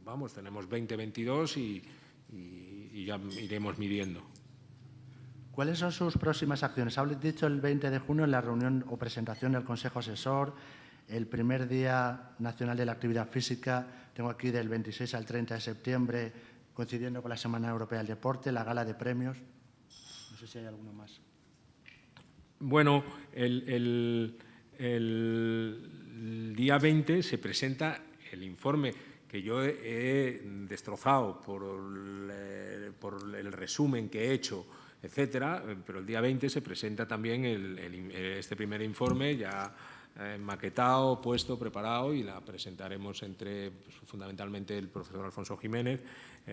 Speaker 1: vamos, tenemos 20, 22 y ya iremos midiendo.
Speaker 2: ¿Cuáles son sus próximas acciones? Habéis dicho el 20 de junio en la reunión o presentación del Consejo Asesor, el primer Día Nacional de la Actividad Física, tengo aquí del 26 al 30 de septiembre, coincidiendo con la Semana Europea del Deporte, la gala de premios. No sé si hay alguno más.
Speaker 1: Bueno, el día 20 se presenta el informe que yo he destrozado por el resumen que he hecho, etcétera, pero el día 20 se presenta también este primer informe ya maquetado, puesto, preparado, y la presentaremos fundamentalmente el profesor Alfonso Jiménez,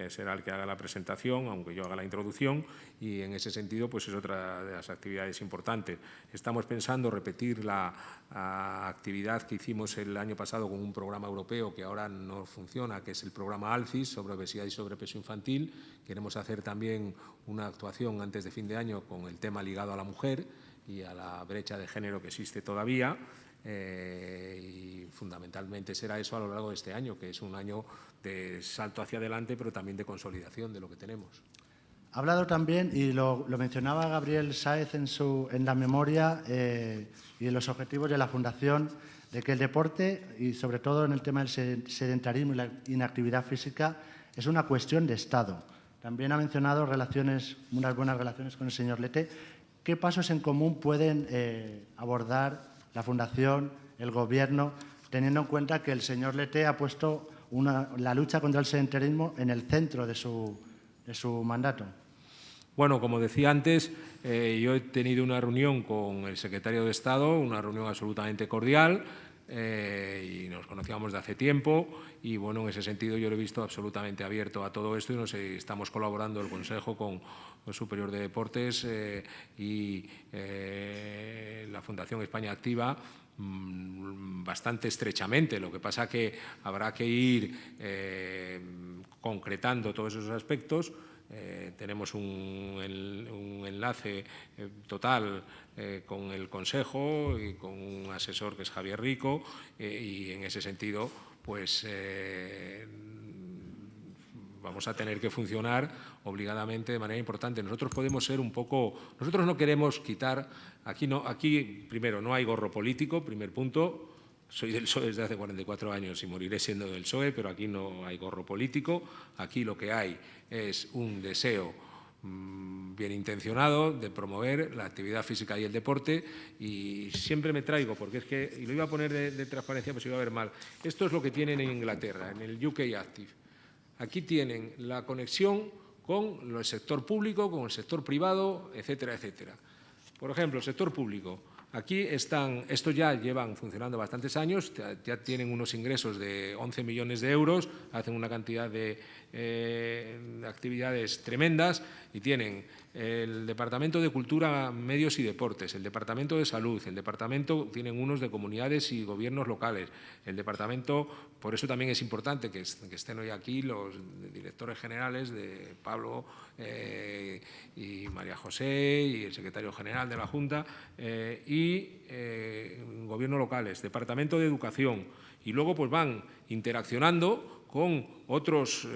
Speaker 1: será el que haga la presentación, aunque yo haga la introducción, y en ese sentido pues es otra de las actividades importantes. Estamos pensando repetir la actividad que hicimos el año pasado con un programa europeo que ahora no funciona, que es el programa ALCIS sobre obesidad y sobrepeso infantil. Queremos hacer también una actuación antes de fin de año con el tema ligado a la mujer y a la brecha de género que existe todavía. Y fundamentalmente será eso a lo largo de este año, que es un año de salto hacia adelante, pero también de consolidación de lo que tenemos.
Speaker 2: Ha hablado también, y lo mencionaba Gabriel Sáez en la memoria y en los objetivos de la Fundación, de que el deporte, y sobre todo en el tema del sedentarismo y la inactividad física, es una cuestión de Estado. También ha mencionado unas buenas relaciones con el señor Lete. ¿Qué pasos en común pueden abordar la Fundación, el Gobierno, teniendo en cuenta que el señor Lete ha puesto la lucha contra el sedentarismo en el centro de su mandato?
Speaker 1: Bueno, como decía antes, yo he tenido una reunión con el secretario de Estado, una reunión absolutamente cordial, y nos conocíamos de hace tiempo y, bueno, en ese sentido yo lo he visto absolutamente abierto a todo esto y estamos colaborando el Consejo con el Superior de Deportes y la Fundación España Activa bastante estrechamente. Lo que pasa que habrá que ir concretando todos esos aspectos. Tenemos un enlace total con el Consejo y con un asesor que es Javier Rico y en ese sentido pues vamos a tener que funcionar obligadamente de manera importante. Nosotros podemos ser un poco… Nosotros no queremos quitar… Aquí primero, no hay gorro político, primer punto. Soy del PSOE desde hace 44 años y moriré siendo del PSOE, pero aquí no hay gorro político. Aquí lo que hay es un deseo bien intencionado de promover la actividad física y el deporte, y siempre me traigo, porque es que, y lo iba a poner de transparencia, pues iba a ver mal, esto es lo que tienen en Inglaterra, en el UK Active. Aquí tienen la conexión con el sector público, con el sector privado, etcétera, etcétera. Por ejemplo, el sector público. Aquí estos ya llevan funcionando bastantes años, ya tienen unos ingresos de 11 millones de euros, hacen una cantidad de actividades tremendas y tienen el Departamento de Cultura, Medios y Deportes, el Departamento de Salud, el Departamento, tienen unos de comunidades y gobiernos locales, el Departamento, por eso también es importante que estén hoy aquí los directores generales de Pablo y María José y el secretario general de la Junta y gobiernos locales, Departamento de Educación, y luego pues van interaccionando con otros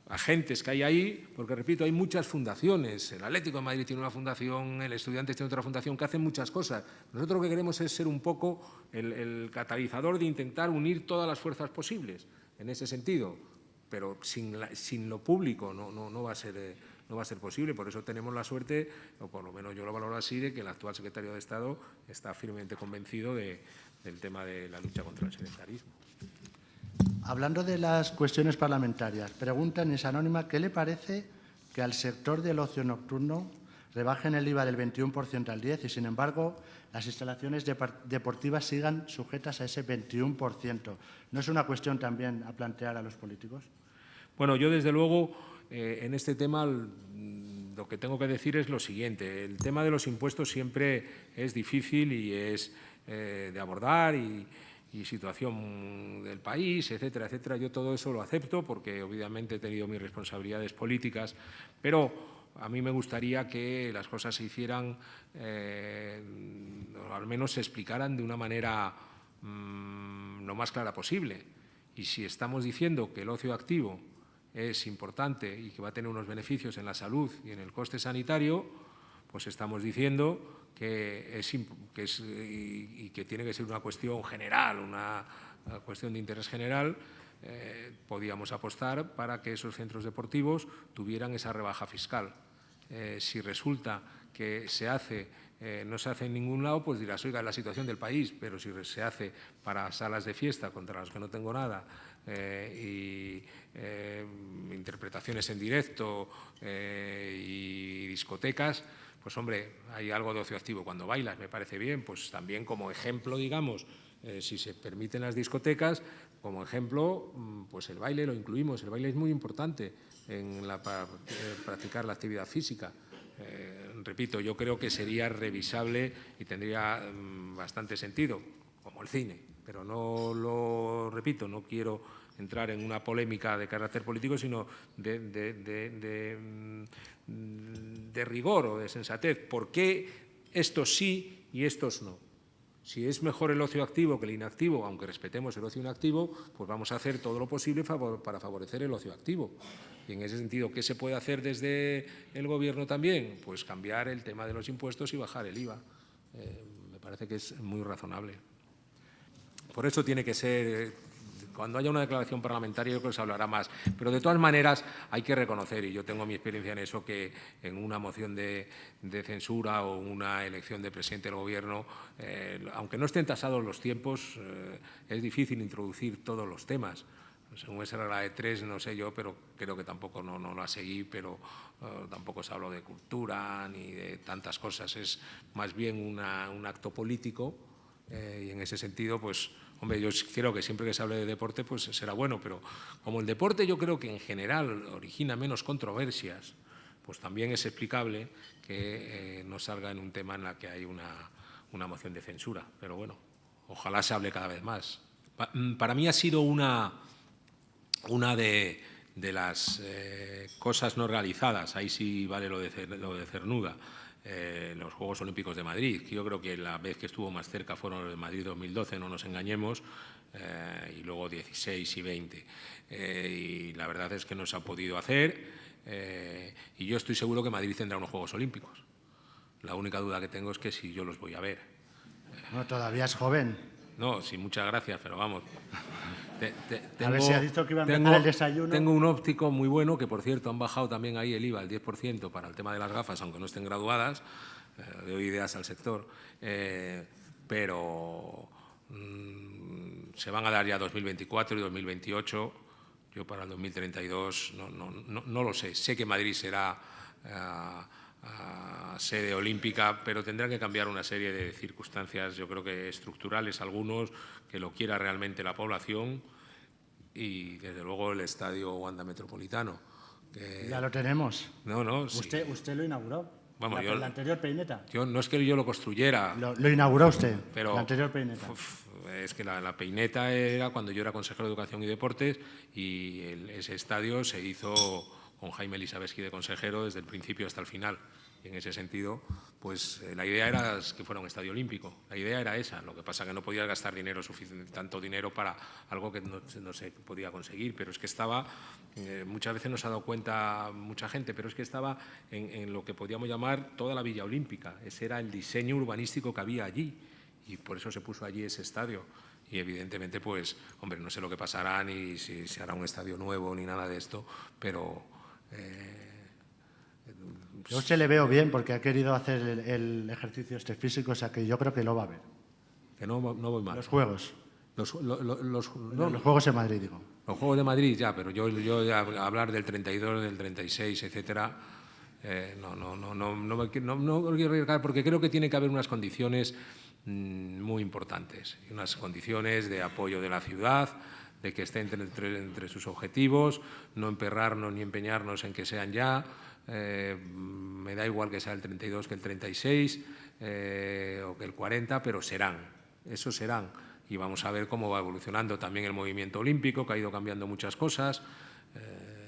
Speaker 1: agentes que hay ahí, porque, repito, hay muchas fundaciones. El Atlético de Madrid tiene una fundación, el Estudiantes tiene otra fundación, que hacen muchas cosas. Nosotros lo que queremos es ser un poco el catalizador de intentar unir todas las fuerzas posibles en ese sentido, pero sin lo público no va a ser posible. Por eso tenemos la suerte, o por lo menos yo lo valoro así, de que el actual secretario de Estado está firmemente convencido del tema de la lucha contra el sedentarismo.
Speaker 2: Hablando de las cuestiones parlamentarias, pregunta en esa anónima, ¿qué le parece que al sector del ocio nocturno rebajen el IVA del 21% al 10% y, sin embargo, las instalaciones deportivas sigan sujetas a ese 21%? ¿No es una cuestión también a plantear a los políticos?
Speaker 1: Bueno, yo desde luego en este tema lo que tengo que decir es lo siguiente. El tema de los impuestos siempre es difícil y es de abordar y situación del país, etcétera, etcétera. Yo todo eso lo acepto porque obviamente he tenido mis responsabilidades políticas, pero a mí me gustaría que las cosas se hicieran, o al menos se explicaran de una manera lo más clara posible. Y si estamos diciendo que el ocio activo es importante y que va a tener unos beneficios en la salud y en el coste sanitario, pues estamos diciendo que tiene que ser una cuestión general, una cuestión de interés general. Podíamos apostar para que esos centros deportivos tuvieran esa rebaja fiscal. Si resulta que no se hace en ningún lado, pues dirás, oiga, es la situación del país, pero si se hace para salas de fiesta contra las que no tengo nada y interpretaciones en directo y discotecas, pues hombre, hay algo de ocio activo cuando bailas, me parece bien, pues también como ejemplo, digamos, si se permiten las discotecas, como ejemplo, pues el baile lo incluimos. El baile es muy importante para practicar la actividad física. Repito, yo creo que sería revisable y tendría bastante sentido, como el cine, pero no lo repito, no quiero entrar en una polémica de carácter político, sino de rigor o de sensatez. ¿Por qué estos sí y estos no? Si es mejor el ocio activo que el inactivo, aunque respetemos el ocio inactivo, pues vamos a hacer todo lo posible para favorecer el ocio activo. Y en ese sentido, ¿qué se puede hacer desde el Gobierno también? Pues cambiar el tema de los impuestos y bajar el IVA. Me parece que es muy razonable. Por eso tiene que ser… Cuando haya una declaración parlamentaria yo creo que se hablará más. Pero de todas maneras hay que reconocer, y yo tengo mi experiencia en eso, que en una moción de censura o una elección de presidente del Gobierno, aunque no estén tasados los tiempos, es difícil introducir todos los temas. Según esa regla de 3, no sé yo, pero creo que tampoco no la seguí, pero tampoco se habló de cultura ni de tantas cosas. Es más bien un acto político y en ese sentido, pues… Hombre, yo creo que siempre que se hable de deporte, pues será bueno, pero como el deporte yo creo que en general origina menos controversias, pues también es explicable que no salga en un tema en el que hay una moción de censura. Pero bueno, ojalá se hable cada vez más. Para mí ha sido una de las cosas no realizadas, ahí sí vale lo de Cernuda, los Juegos Olímpicos de Madrid, que yo creo que la vez que estuvo más cerca fueron los de Madrid 2012, no nos engañemos, y luego 16 y 20. Y la verdad es que no se ha podido hacer, y yo estoy seguro que Madrid tendrá unos Juegos Olímpicos. La única duda que tengo es que si yo los voy a ver.
Speaker 2: No, todavía es joven.
Speaker 1: No, sí, muchas gracias, pero vamos…
Speaker 2: A ver si ha dicho que iba a empezar el desayuno.
Speaker 1: Tengo un óptico muy bueno, que por cierto han bajado también ahí el IVA al 10% para el tema de las gafas, aunque no estén graduadas, doy ideas al sector, pero se van a dar ya 2024 y 2028, yo para el 2032 no lo sé. Sé que Madrid será sede olímpica, pero tendrá que cambiar una serie de circunstancias, yo creo que estructurales, algunos, que lo quiera realmente la población, y desde luego el Estadio Wanda Metropolitano.
Speaker 2: Ya lo tenemos.
Speaker 1: No, sí.
Speaker 2: Usted lo inauguró.
Speaker 1: Vamos,
Speaker 2: la anterior peineta.
Speaker 1: No es que yo lo construyera.
Speaker 2: Lo inauguró usted,
Speaker 1: pero,
Speaker 2: la anterior peineta.
Speaker 1: Es que la peineta era cuando yo era consejero de Educación y Deportes, y ese estadio se hizo con Jaime Elisabetsky de consejero desde el principio hasta el final. Y en ese sentido, pues la idea era que fuera un estadio olímpico. La idea era esa. Lo que pasa es que no podías gastar tanto dinero para algo que no se podía conseguir. Pero es que estaba, muchas veces no se ha dado cuenta mucha gente, pero es que estaba en lo que podíamos llamar toda la Villa Olímpica. Ese era el diseño urbanístico que había allí. Y por eso se puso allí ese estadio. Y evidentemente, pues, hombre, no sé lo que pasará, ni si se hará un estadio nuevo, ni nada de esto, pero…
Speaker 2: Yo se le veo bien porque ha querido hacer el ejercicio físico, o sea que yo creo que lo va a ver.
Speaker 1: Que no voy mal.
Speaker 2: Los Juegos.
Speaker 1: Los
Speaker 2: Juegos en Madrid, digo.
Speaker 1: Los Juegos de Madrid, ya, pero yo hablar del 32, del 36, etcétera, no me quiero arriesgar, porque creo que tiene que haber unas condiciones muy importantes, unas condiciones de apoyo de la ciudad, de que esté entre sus objetivos, no emperrarnos ni empeñarnos en que sean ya. Me da igual que sea el 32 que el 36 o que el 40, pero serán, esos serán. Y vamos a ver cómo va evolucionando también el movimiento olímpico, que ha ido cambiando muchas cosas.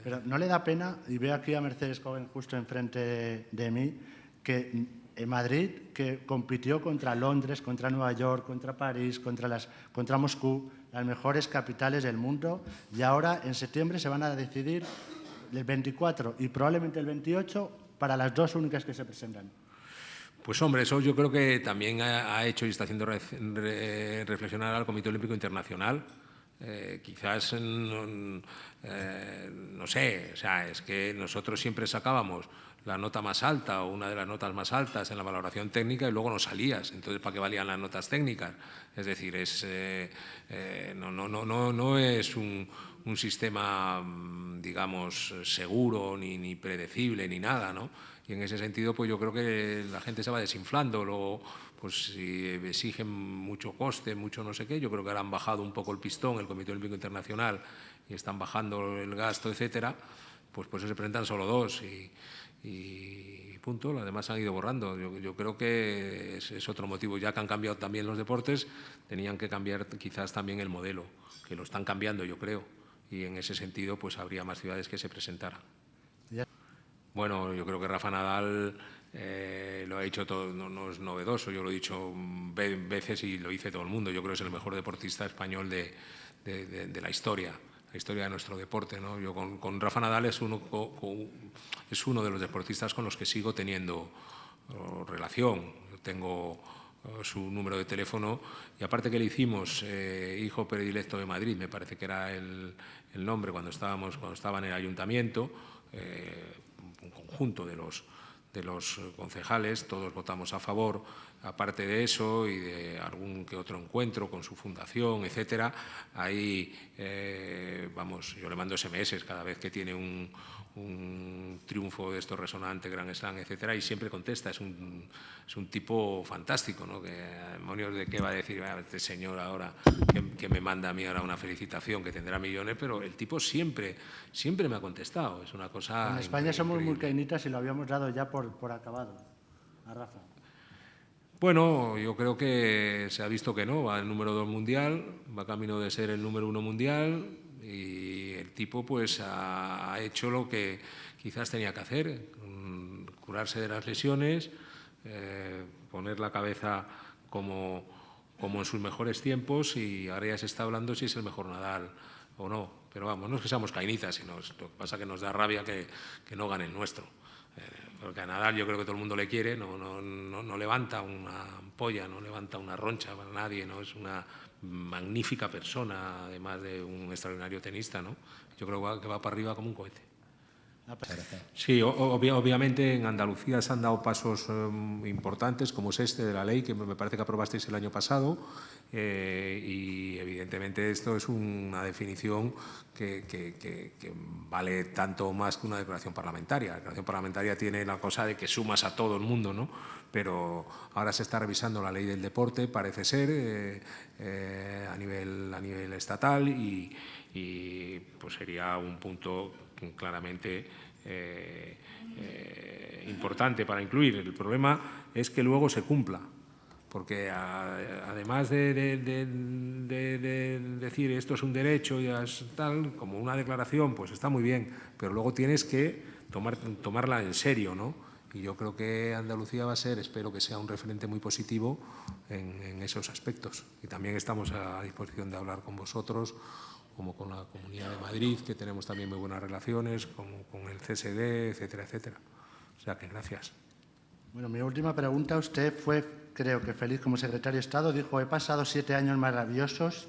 Speaker 2: Pero ¿no le da pena, y veo aquí a Mercedes Joven justo enfrente de mí, que en Madrid, que compitió contra Londres, contra Nueva York, contra París, contra Moscú, las mejores capitales del mundo, y ahora en septiembre se van a decidir el 24 y probablemente el 28 para las dos únicas que se presentan?
Speaker 1: Pues hombre, eso yo creo que también ha hecho y está haciendo reflexionar al Comité Olímpico Internacional. Quizás, no sé, o sea, es que nosotros siempre sacábamos la nota más alta o una de las notas más altas en la valoración técnica y luego no salías. Entonces, ¿para qué valían las notas técnicas? Es decir, no es un sistema, digamos, seguro ni predecible ni nada, ¿no? Y en ese sentido, pues yo creo que la gente se va desinflando. Luego, pues si exigen mucho coste, mucho no sé qué, yo creo que ahora han bajado un poco el pistón el Comité Olímpico Internacional y están bajando el gasto, etcétera, pues por eso se presentan solo dos y punto. Los demás han ido borrando. Yo creo que es otro motivo. Ya que han cambiado también los deportes, tenían que cambiar quizás también el modelo, que lo están cambiando, yo creo. Y en ese sentido, pues habría más ciudades que se presentaran. Bueno, yo creo que Rafa Nadal lo ha dicho todo, no es novedoso, yo lo he dicho veces y lo dice todo el mundo. Yo creo que es el mejor deportista español de la historia de nuestro deporte, ¿no? Yo con Rafa Nadal es uno de los deportistas con los que sigo teniendo relación. Yo tengo su número de teléfono y aparte que le hicimos hijo predilecto de Madrid, me parece que era el nombre cuando estaba en el ayuntamiento, un conjunto de los concejales, todos votamos a favor. Aparte de eso y de algún que otro encuentro con su fundación, etcétera, ahí, vamos, yo le mando SMS cada vez que tiene un triunfo de estos resonante, Grand Slam, etcétera, y siempre contesta. Es un tipo fantástico, ¿no? Que demonios de qué va a decir este señor ahora que me manda a mí ahora una felicitación, que tendrá millones, pero el tipo siempre me ha contestado. Es una cosa
Speaker 2: En España somos muy
Speaker 1: increíble.
Speaker 2: cainitas y lo habíamos dado ya por acabado a Rafa.
Speaker 1: Bueno, yo creo que se ha visto que no, va el número 2 mundial, va camino de ser el número 1 mundial y el tipo pues ha hecho lo que quizás tenía que hacer, curarse de las lesiones, poner la cabeza como en sus mejores tiempos y ahora ya se está hablando si es el mejor Nadal o no. Pero vamos, no es que seamos cainitas, sino lo que pasa es que nos da rabia que no gane el nuestro. Porque a Nadal yo creo que todo el mundo le quiere, no levanta una ampolla, no levanta una roncha para nadie, ¿no? Es una magnífica persona, además de un extraordinario tenista, ¿no? Yo creo que va para arriba como un cohete. Sí, obviamente en Andalucía se han dado pasos importantes, como es este de la ley, que me parece que aprobasteis el año pasado, y evidentemente esto es una definición que vale tanto más que una declaración parlamentaria. La declaración parlamentaria tiene la cosa de que sumas a todo el mundo, ¿no? Pero ahora se está revisando la ley del deporte, parece ser, a nivel estatal y pues sería un punto claramente importante para incluir. El problema es que luego se cumpla, porque además de decir esto es un derecho y es tal, como una declaración, pues está muy bien, pero luego tienes que tomarla en serio, ¿no? Y yo creo que Andalucía va a ser, espero que sea un referente muy positivo en esos aspectos. Y también estamos a disposición de hablar con vosotros, como con la Comunidad de Madrid, que tenemos también muy buenas relaciones, como con el CSD, etcétera, etcétera. O sea que gracias.
Speaker 2: Bueno, mi última pregunta. Usted fue, creo que feliz como secretario de Estado. Dijo, he pasado 7 años maravillosos,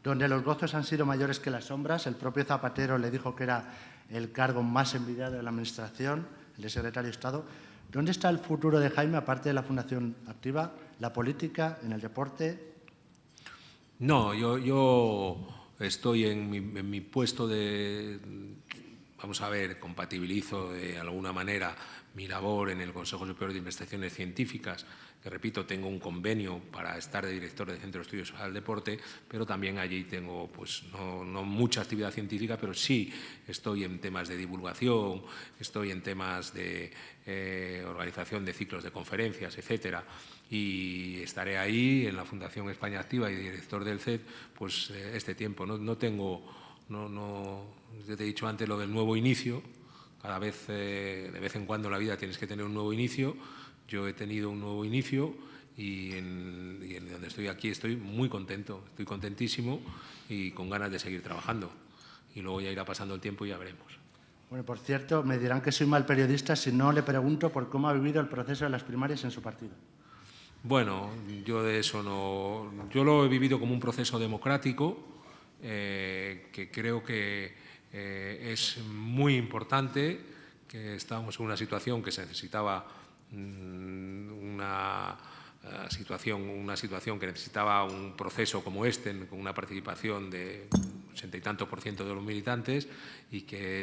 Speaker 2: donde los gozos han sido mayores que las sombras. El propio Zapatero le dijo que era el cargo más envidiado de la Administración, el de secretario de Estado. ¿Dónde está el futuro de Jaime, aparte de la Fundación Activa, la política, en el deporte?
Speaker 1: No, yo estoy en mi puesto de, vamos a ver, compatibilizo de alguna manera mi labor en el Consejo Superior de Investigaciones Científicas, que repito, tengo un convenio para estar de director del Centro de Estudios al Deporte, pero también allí tengo pues no mucha actividad científica, pero sí estoy en temas de divulgación, estoy en temas de organización de ciclos de conferencias, etcétera, y estaré ahí en la Fundación España Activa y director del CED pues este tiempo. No tengo, yo te he dicho antes lo del nuevo inicio. Cada vez, de vez en cuando en la vida tienes que tener un nuevo inicio. Yo he tenido un nuevo inicio y en donde estoy aquí estoy muy contento, estoy contentísimo y con ganas de seguir trabajando. Y luego ya irá pasando el tiempo y ya veremos.
Speaker 2: Bueno, por cierto, me dirán que soy mal periodista si no le pregunto por cómo ha vivido el proceso de las primarias en su partido.
Speaker 1: Bueno, yo de eso no. Yo lo he vivido como un proceso democrático que creo que es muy importante, que estábamos en una situación que se necesitaba una situación que necesitaba un proceso como este, con una participación de 80 y tantos % de los militantes y que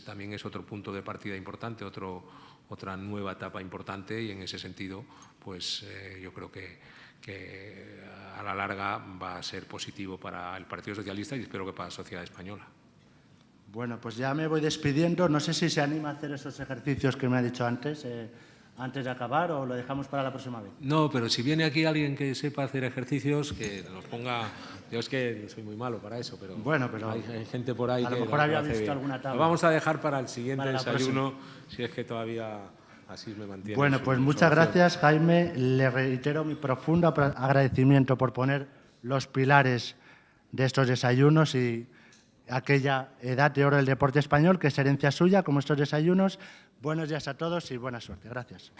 Speaker 1: también es otro punto de partida importante, otra nueva etapa importante y en ese sentido pues yo creo que a la larga va a ser positivo para el Partido Socialista y espero que para la sociedad española. Bueno,
Speaker 2: pues ya me voy despidiendo. No sé si se anima a hacer esos ejercicios que me ha dicho antes, antes de acabar o lo dejamos para la próxima vez?
Speaker 1: No, pero si viene aquí alguien que sepa hacer ejercicios, que nos ponga... Yo es que soy muy malo para eso, pero,
Speaker 2: bueno, pero
Speaker 1: hay gente por ahí
Speaker 2: a
Speaker 1: que
Speaker 2: lo mejor
Speaker 1: lo
Speaker 2: había
Speaker 1: hace
Speaker 2: visto
Speaker 1: bien.
Speaker 2: alguna tabla.
Speaker 1: Lo vamos a dejar para el siguiente
Speaker 2: Para la
Speaker 1: desayuno, si es que todavía así me mantiene.
Speaker 2: Bueno, pues muchas gracias, Jaime. Le reitero mi profundo agradecimiento por poner los pilares de estos desayunos y aquella edad de oro del deporte español, que es herencia suya, como estos desayunos. Buenos días a todos y buena suerte. Gracias.